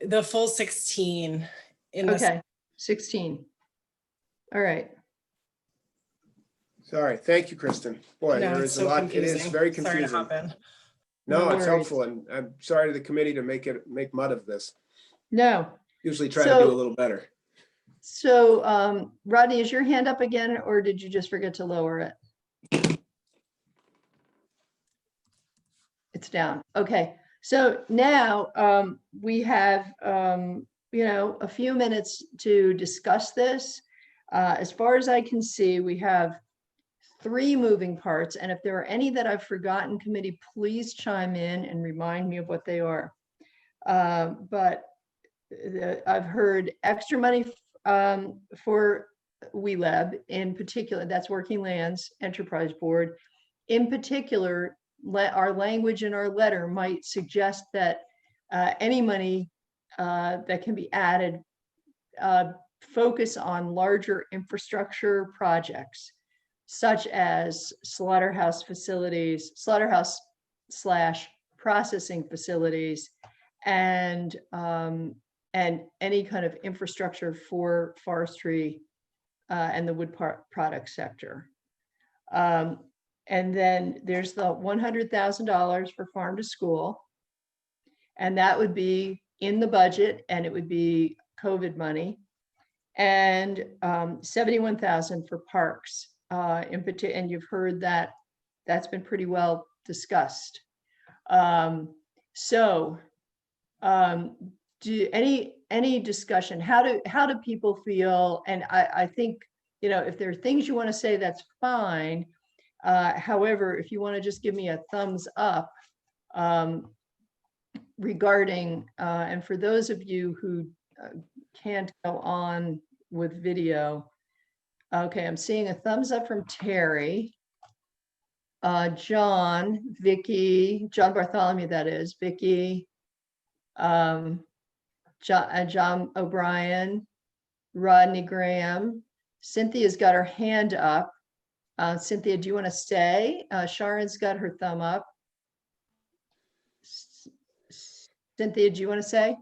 The full 16 in Okay, 16. All right. Sorry, thank you, Kristen. Boy, there is a lot. Confusing. It is very confusing. Sorry to hop in. No, it's helpful, and I'm sorry to the committee to make mud of this. No. Usually try to do a little better. So, Rodney, is your hand up again, or did you just forget to lower it? It's down. Okay. So now we have, a few minutes to discuss this. As far as I can see, we have 3 moving parts. And if there are any that I've forgotten, committee, please chime in and remind me of what they are. But I've heard extra money for WeLab in particular, that's Working Lands Enterprise Board. In particular, our language in our letter might suggest that any money that can be added focus on larger infrastructure projects, such as slaughterhouse / processing facilities, and any kind of infrastructure for forestry and the wood product sector. And then there's the $100,000 for farm to school. And that would be in the budget, and it would be COVID money. And $71,000 for parks in particular, and you've heard that that's been pretty well discussed. Do any discussion? How do people feel? And I think, if there are things you want to say, that's fine. However, if you want to just give me a thumbs up regarding, and for those of you who can't go on with video, okay, I'm seeing a thumbs up from Terry, John, Vicky, John Bartholomew, that is, Vicky, John O'Brien, Rodney Graham, Cynthia's got her hand up. Cynthia, do you want to stay? Sharon's got her thumb up. Cynthia, do you want to say?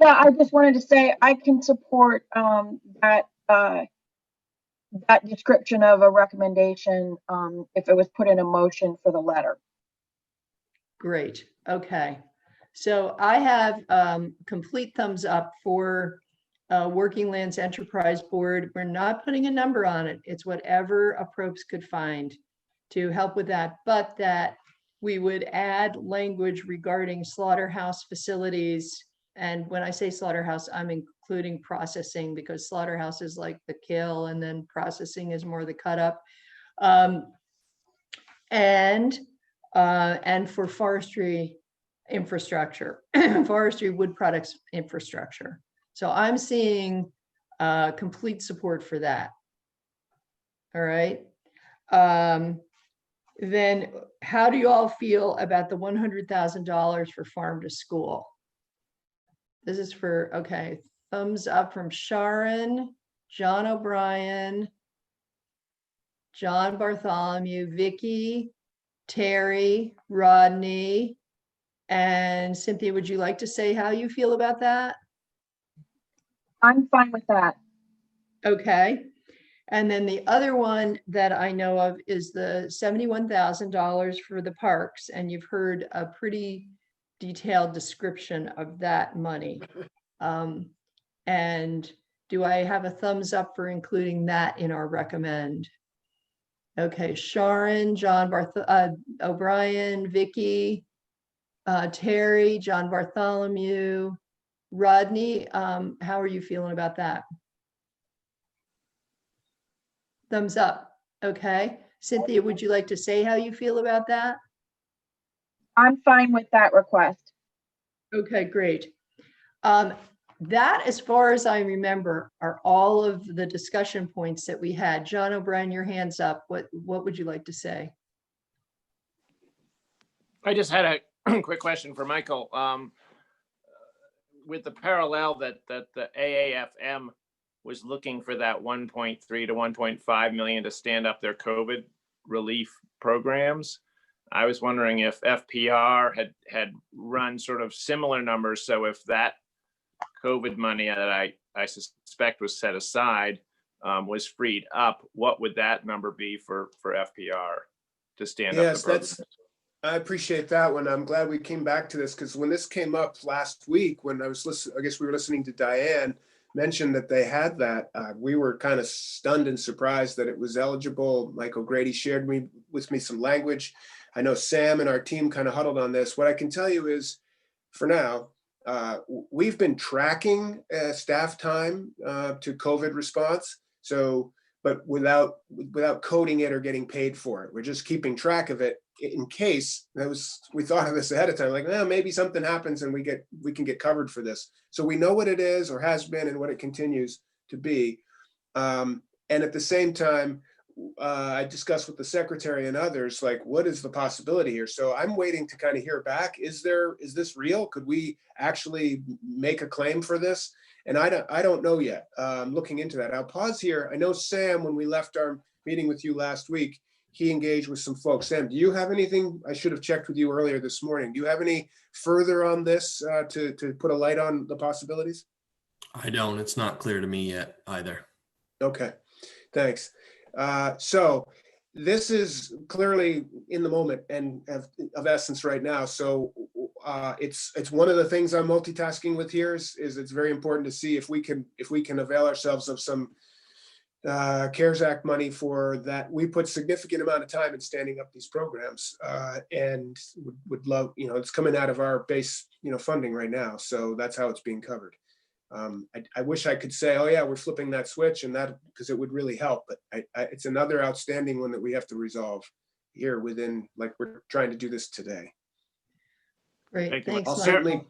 Yeah, I just wanted to say I can support that that description of a recommendation if it was put in a motion for the letter. Great. Okay. So I have complete thumbs up for Working Lands Enterprise Board. We're not putting a number on it. It's whatever Approps could find to help with that, but that we would add language regarding slaughterhouse facilities. And when I say slaughterhouse, I'm including processing, because slaughterhouse is like the kill and then processing is more the cut up. And for forestry infrastructure, forestry wood products infrastructure. So I'm seeing complete support for that. All right. Then how do you all feel about the $100,000 for farm to school? This is for, okay, thumbs up from Sharon, John O'Brien, John Bartholomew, Vicky, Terry, Rodney, and Cynthia, would you like to say how you feel about that? I'm fine with that. Okay. And then the other one that I know of is the $71,000 for the parks. And you've heard a pretty detailed description of that money. And do I have a thumbs up for including that in our recommend? Okay, Sharon, John O'Brien, Vicky, Terry, John Bartholomew, Rodney, how are you feeling about that? Thumbs up. Okay. Cynthia, would you like to say how you feel about that? I'm fine with that request. Okay, great. That, as far as I remember, are all of the discussion points that we had. John O'Brien, your hand's up. What would you like to say? I just had a quick question for Michael. With the parallel that the AAFM was looking for that 1.3 to 1.5 million to stand up their COVID relief programs, I was wondering if FPR had run sort of similar numbers. So if that COVID money that I suspect was set aside was freed up, what would that number be for FPR to stand up the programs? I appreciate that one. I'm glad we came back to this, because when this came up last week, when I was listening, I guess we were listening to Diane mention that they had that, we were kind of stunned and surprised that it was eligible. Michael Grady shared with me some language. I know Sam and our team kind of huddled on this. What I can tell you is, for now, we've been tracking staff time to COVID response. So, but without coding it or getting paid for it, we're just keeping track of it in case we thought of this ahead of time, like, maybe something happens and we can get covered for this. So we know what it is or has been and what it continues to be. And at the same time, I discussed with the secretary and others, like, what is the possibility here? So I'm waiting to kind of hear back. Is this real? Could we actually make a claim for this? And I don't know yet. I'm looking into that. I'll pause here. I know Sam, when we left our meeting with you last week, he engaged with some folks. Sam, do you have anything? I should have checked with you earlier this morning. Do you have any further on this to put a light on the possibilities? I don't. It's not clear to me yet either. Okay, thanks. So this is clearly in the moment and of essence right now. So it's one of the things I'm multitasking with here is it's very important to see if we can avail ourselves of some CARES Act money for that. We put significant amount of time in standing up these programs and would love, it's coming out of our base, funding right now. So that's how it's being covered. I wish I could say, oh yeah, we're flipping that switch and that, because it would really help, but it's another outstanding one that we have to resolve here within, like, we're trying to do this today. Great, thanks, I'll Michael. certainly.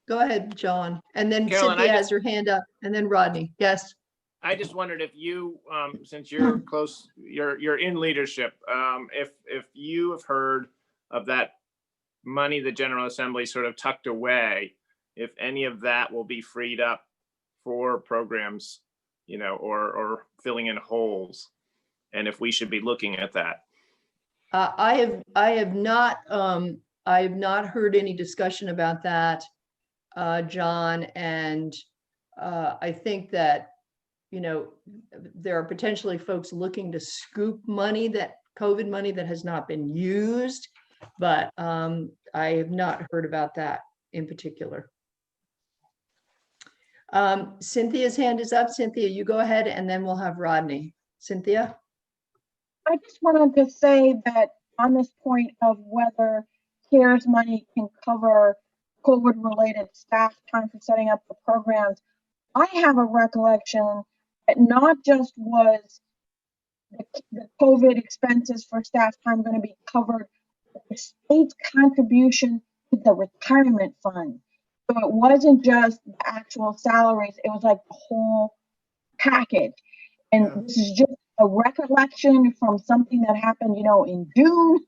Go ahead, John. And then Carolyn, Cynthia has her hand up, and then Rodney. Yes. I just wondered if you, since you're close, you're in leadership, if you have heard of that money the General Assembly sort of tucked away, if any of that will be freed up for programs, or filling in holes and if we should be looking at that. I have not heard any discussion about that, John, and I think that, you know, there are potentially folks looking to scoop money, that COVID money that has not been used, but I have not heard about that in particular. Cynthia's hand is up. Cynthia, you go ahead, and then we'll have Rodney. Cynthia? I just wanted to say that on this point of whether CARES money can cover COVID-related staff time for setting up the programs, I have a recollection that not just was the COVID expenses for staff time going to be covered, but the state's contribution to the retirement fund. So it wasn't just the actual salaries, it was like the whole package. And this is just a recollection from something that happened, you know, in June,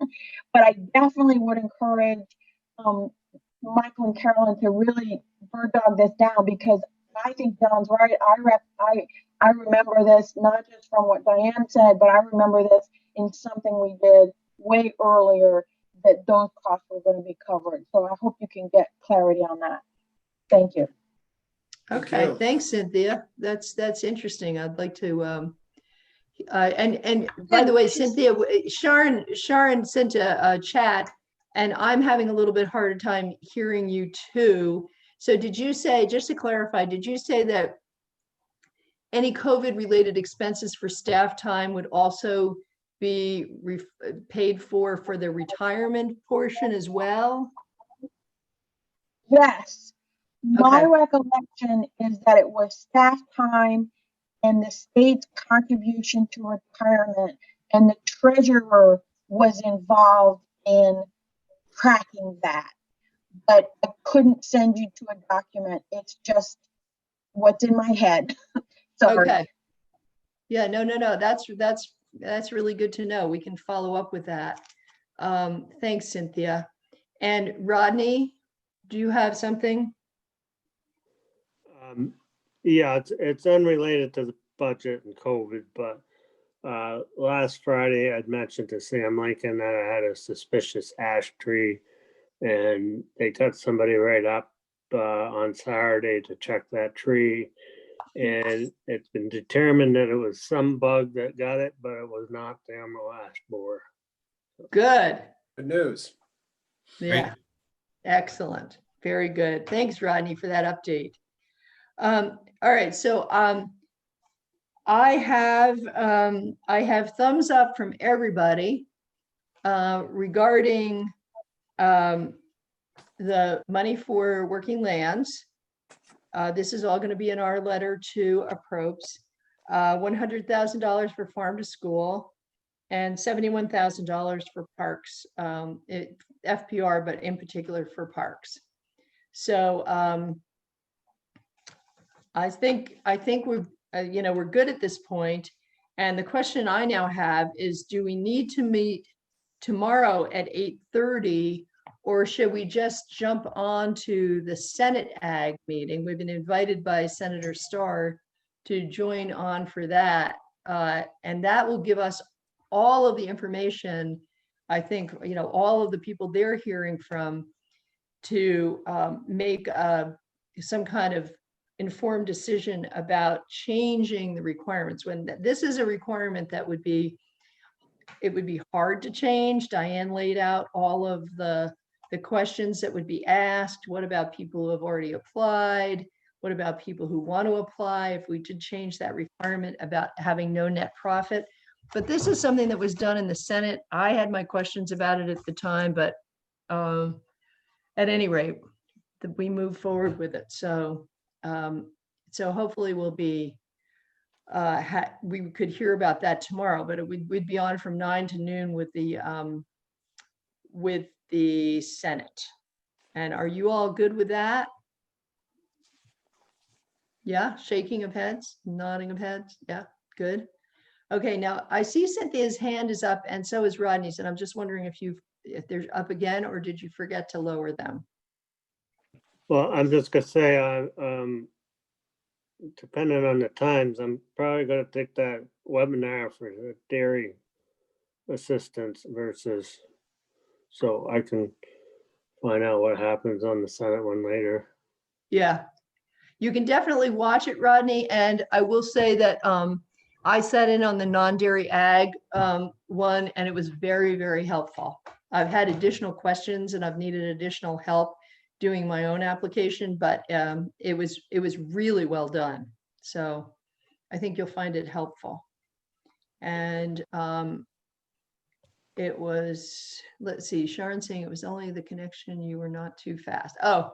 but I definitely would encourage Michael and Carolyn to really bird dog this down, because I think John's right. I remember this not just from what Diane said, but I remember this in something we did way earlier, that those costs were going to be covered. So I hope you can get clarity on that. Thank you. Okay, thanks, Cynthia. That's interesting. I'd like to and by the way, Cynthia, Sharon sent a chat, and I'm having a little bit harder time hearing you too. So did you say, just to clarify, did you say that any COVID related expenses for staff time would also be paid for the retirement portion as well? Yes. My Okay. recollection is that it was staff time and the state's contribution to retirement, and the treasurer was involved in tracking that. But I couldn't send you to a document. It's just what's in my head. Sorry. Okay. Yeah, no. That's really good to know. We can follow up with that. Thanks, Cynthia. And Rodney, do you have something? Yeah, it's unrelated to the budget and COVID, but last Friday I'd mentioned to Sam Lincoln that I had a suspicious ash tree, and they cut somebody right up on Saturday to check that tree, and it's been determined that it was some bug that got it, but it was not the emerald ash borer. Good. Good news. Yeah. Excellent. Very good. Thanks, Rodney, for that update. All right, so I have thumbs up from everybody regarding the money for working lands. This is all going to be in our letter to APROPS. $100,000 for farm to school and $71,000 for parks, FPR, but in particular for parks. So I think we're we're good at this point. And the question I now have is, do we need to meet tomorrow at 8:30, or should we just jump on to the Senate Ag meeting? We've been invited by Senator Starr to join on for that. And that will give us all of the information, I think, all of the people they're hearing from, to make some kind of informed decision about changing the requirements. When this is a requirement that would be hard to change. Diane laid out all of the questions that would be asked. What about people who have already applied? What about people who want to apply? If we did change that requirement about having no net profit. But this is something that was done in the Senate. I had my questions about it at the time, but at any rate, we move forward with it. So hopefully we'll be, we could hear about that tomorrow, but we'd be on from 9 to noon with the Senate. And are you all good with that? Yeah, shaking of heads, nodding of heads. Yeah, good. Okay, now I see Cynthia's hand is up, and so is Rodney's, and I'm just wondering if they're up again, or did you forget to lower them? Well, I'm just gonna say, depending on the times, I'm probably gonna take that webinar for the dairy assistance versus, so I can find out what happens on the Senate one later. Yeah, you can definitely watch it, Rodney. And I will say that I sat in on the non-dairy ag one, and it was very, very helpful. I've had additional questions and I've needed additional help doing my own application, but it was really well done. So I think you'll find it helpful. And it was, let's see, Sharon saying it was only the connection, you were not too fast. Oh,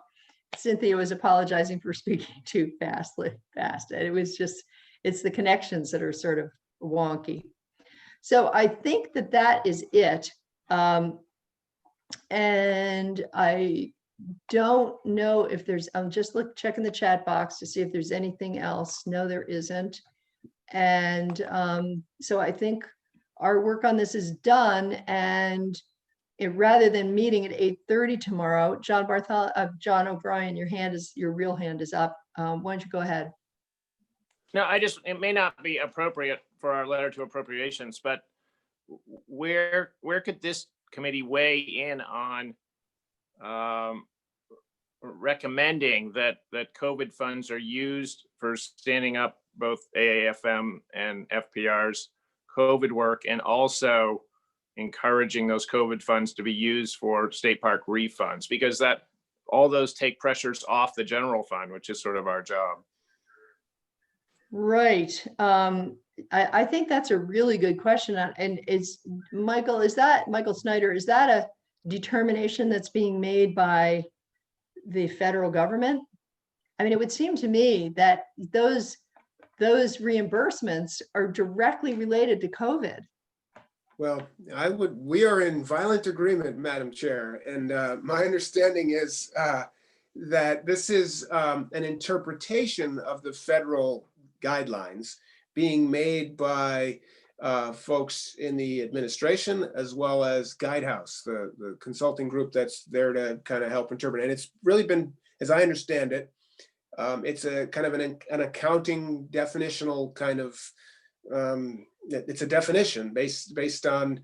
Cynthia was apologizing for speaking too fast. It was just, it's the connections that are sort of wonky. So I think that that is it. And I don't know if there's, I'm just checking the chat box to see if there's anything else. No, there isn't. And so I think our work on this is done, and rather than meeting at 8:30 tomorrow, John O'Brien, your real hand is up. Why don't you go ahead? No, it may not be appropriate for our letter to appropriations, but where could this committee weigh in on recommending that COVID funds are used for standing up both AAFM and FPR's COVID work, and also encouraging those COVID funds to be used for state park refunds, because all those take pressures off the general fund, which is sort of our job. Right. I think that's a really good question. And Michael Snyder, is that a determination that's being made by the federal government? I mean, it would seem to me that those reimbursements are directly related to COVID. Well, we are in violent agreement, Madam Chair. And my understanding is that this is an interpretation of the federal guidelines being made by folks in the administration, as well as Guidehouse, the consulting group that's there to kind of help interpret. And it's really been, as I understand it, it's a kind of an accounting definitional kind of, it's a definition based on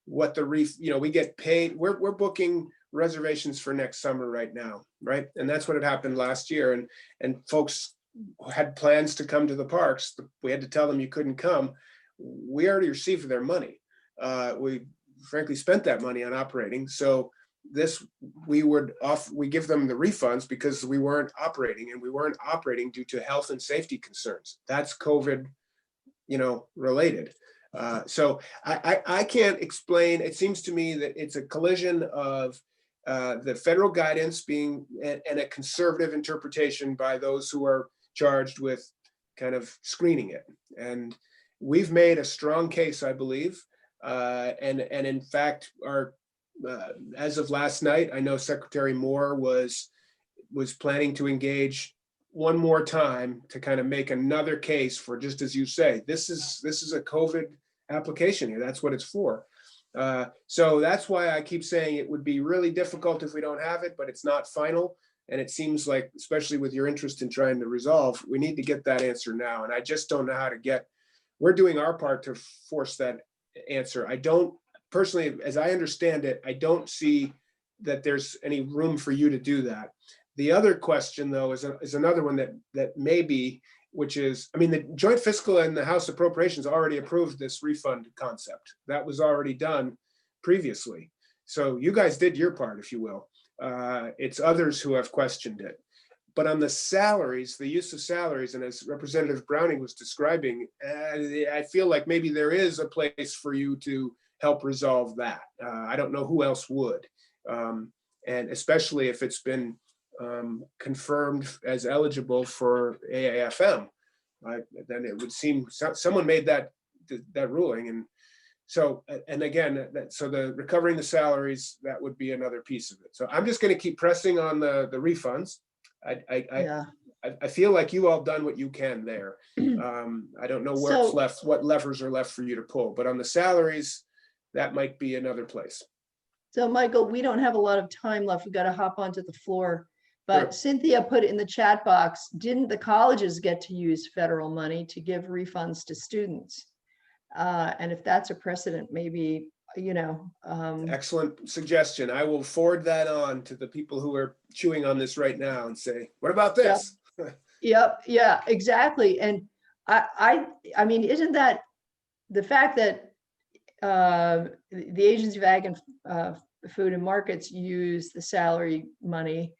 what we get paid. We're booking reservations for next summer right now, right? And that's what had happened last year. And folks had plans to come to the parks. We had to tell them you couldn't come. We already received their money. We frankly spent that money on operating. So we give them the refunds because we weren't operating, and we weren't operating due to health and safety concerns. That's COVID, related. So I can't explain. It seems to me that it's a collision of the federal guidance being and a conservative interpretation by those who are charged with kind of screening it. And we've made a strong case, I believe. And in fact, as of last night, I know Secretary Moore was planning to engage one more time to kind of make another case for, just as you say, this is a COVID application here. That's what it's for. So that's why I keep saying it would be really difficult if we don't have it, but it's not final. And it seems like, especially with your interest in trying to resolve, we need to get that answer now. And I just don't know how to we're doing our part to force that answer. I don't personally, as I understand it, I don't see that there's any room for you to do that. The other question, though, is another one that may be, which is, I mean, the Joint Fiscal and the House Appropriations already approved this refund concept. That was already done previously. So you guys did your part, if you will. It's others who have questioned it. But on the salaries, the use of salaries, and as Representative Browning was describing, I feel like maybe there is a place for you to help resolve that. I don't know who else would. And especially if it's been confirmed as eligible for AAFM, then it would seem someone made that ruling. And so, and again, so the recovering the salaries, that would be another piece of it. So I'm just going to keep pressing on the refunds. I feel like you all done what you can there. I don't know what's left, what levers are left for you to pull, but on the salaries, that might be another place. So Michael, we don't have a lot of time left. We've got to hop onto the floor But Cynthia put in the chat box, didn't the colleges get to use federal money to give refunds to students? And if that's a precedent, maybe, Excellent suggestion. I will forward that on to the people who are chewing on this right now and say, what about this? Yep, yeah, exactly. And I mean, isn't that the fact that the Agency of Ag and Food and Markets use the salary money?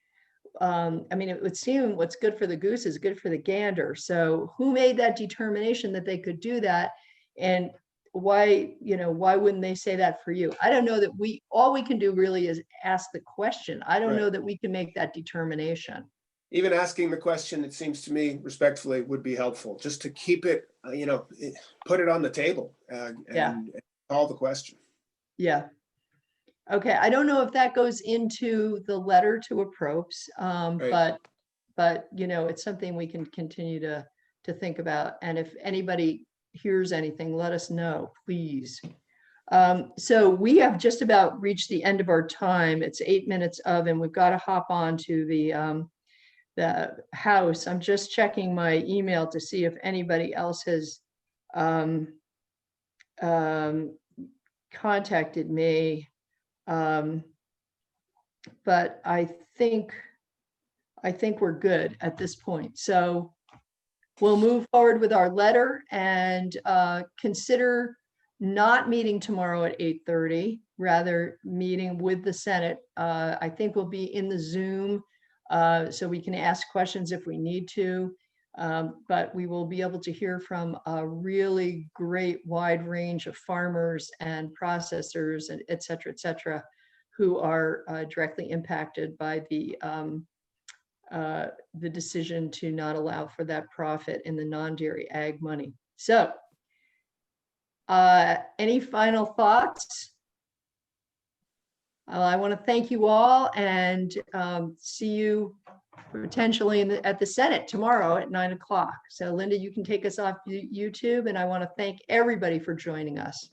I mean, it would seem what's good for the goose is good for the gander. So who made that determination that they could do that? And why wouldn't they say that for you? I don't know that all we can do really is ask the question. I don't know that we can make that determination. Even asking the question, it seems to me respectfully would be helpful, just to keep it, put it on the table and call the question. Yeah. Okay. I don't know if that goes into the letter to Approps, but it's something we can continue to think about. And if anybody hears anything, let us know, please. So we have just about reached the end of our time. It's 8 minutes of, and we've got to hop on to the House. I'm just checking my email to see if anybody else has contacted me. But I think we're good at this point. So we'll move forward with our letter and consider not meeting tomorrow at 8:30, rather meeting with the Senate. I think we'll be in the Zoom so we can ask questions if we need to. But we will be able to hear from a really great wide range of farmers and processors and et cetera, who are directly impacted by the decision to not allow for that profit in the non-dairy ag money. So any final thoughts? I want to thank you all and see you potentially at the Senate tomorrow at 9 o'clock. So Linda, you can take us off YouTube, and I want to thank everybody for joining us.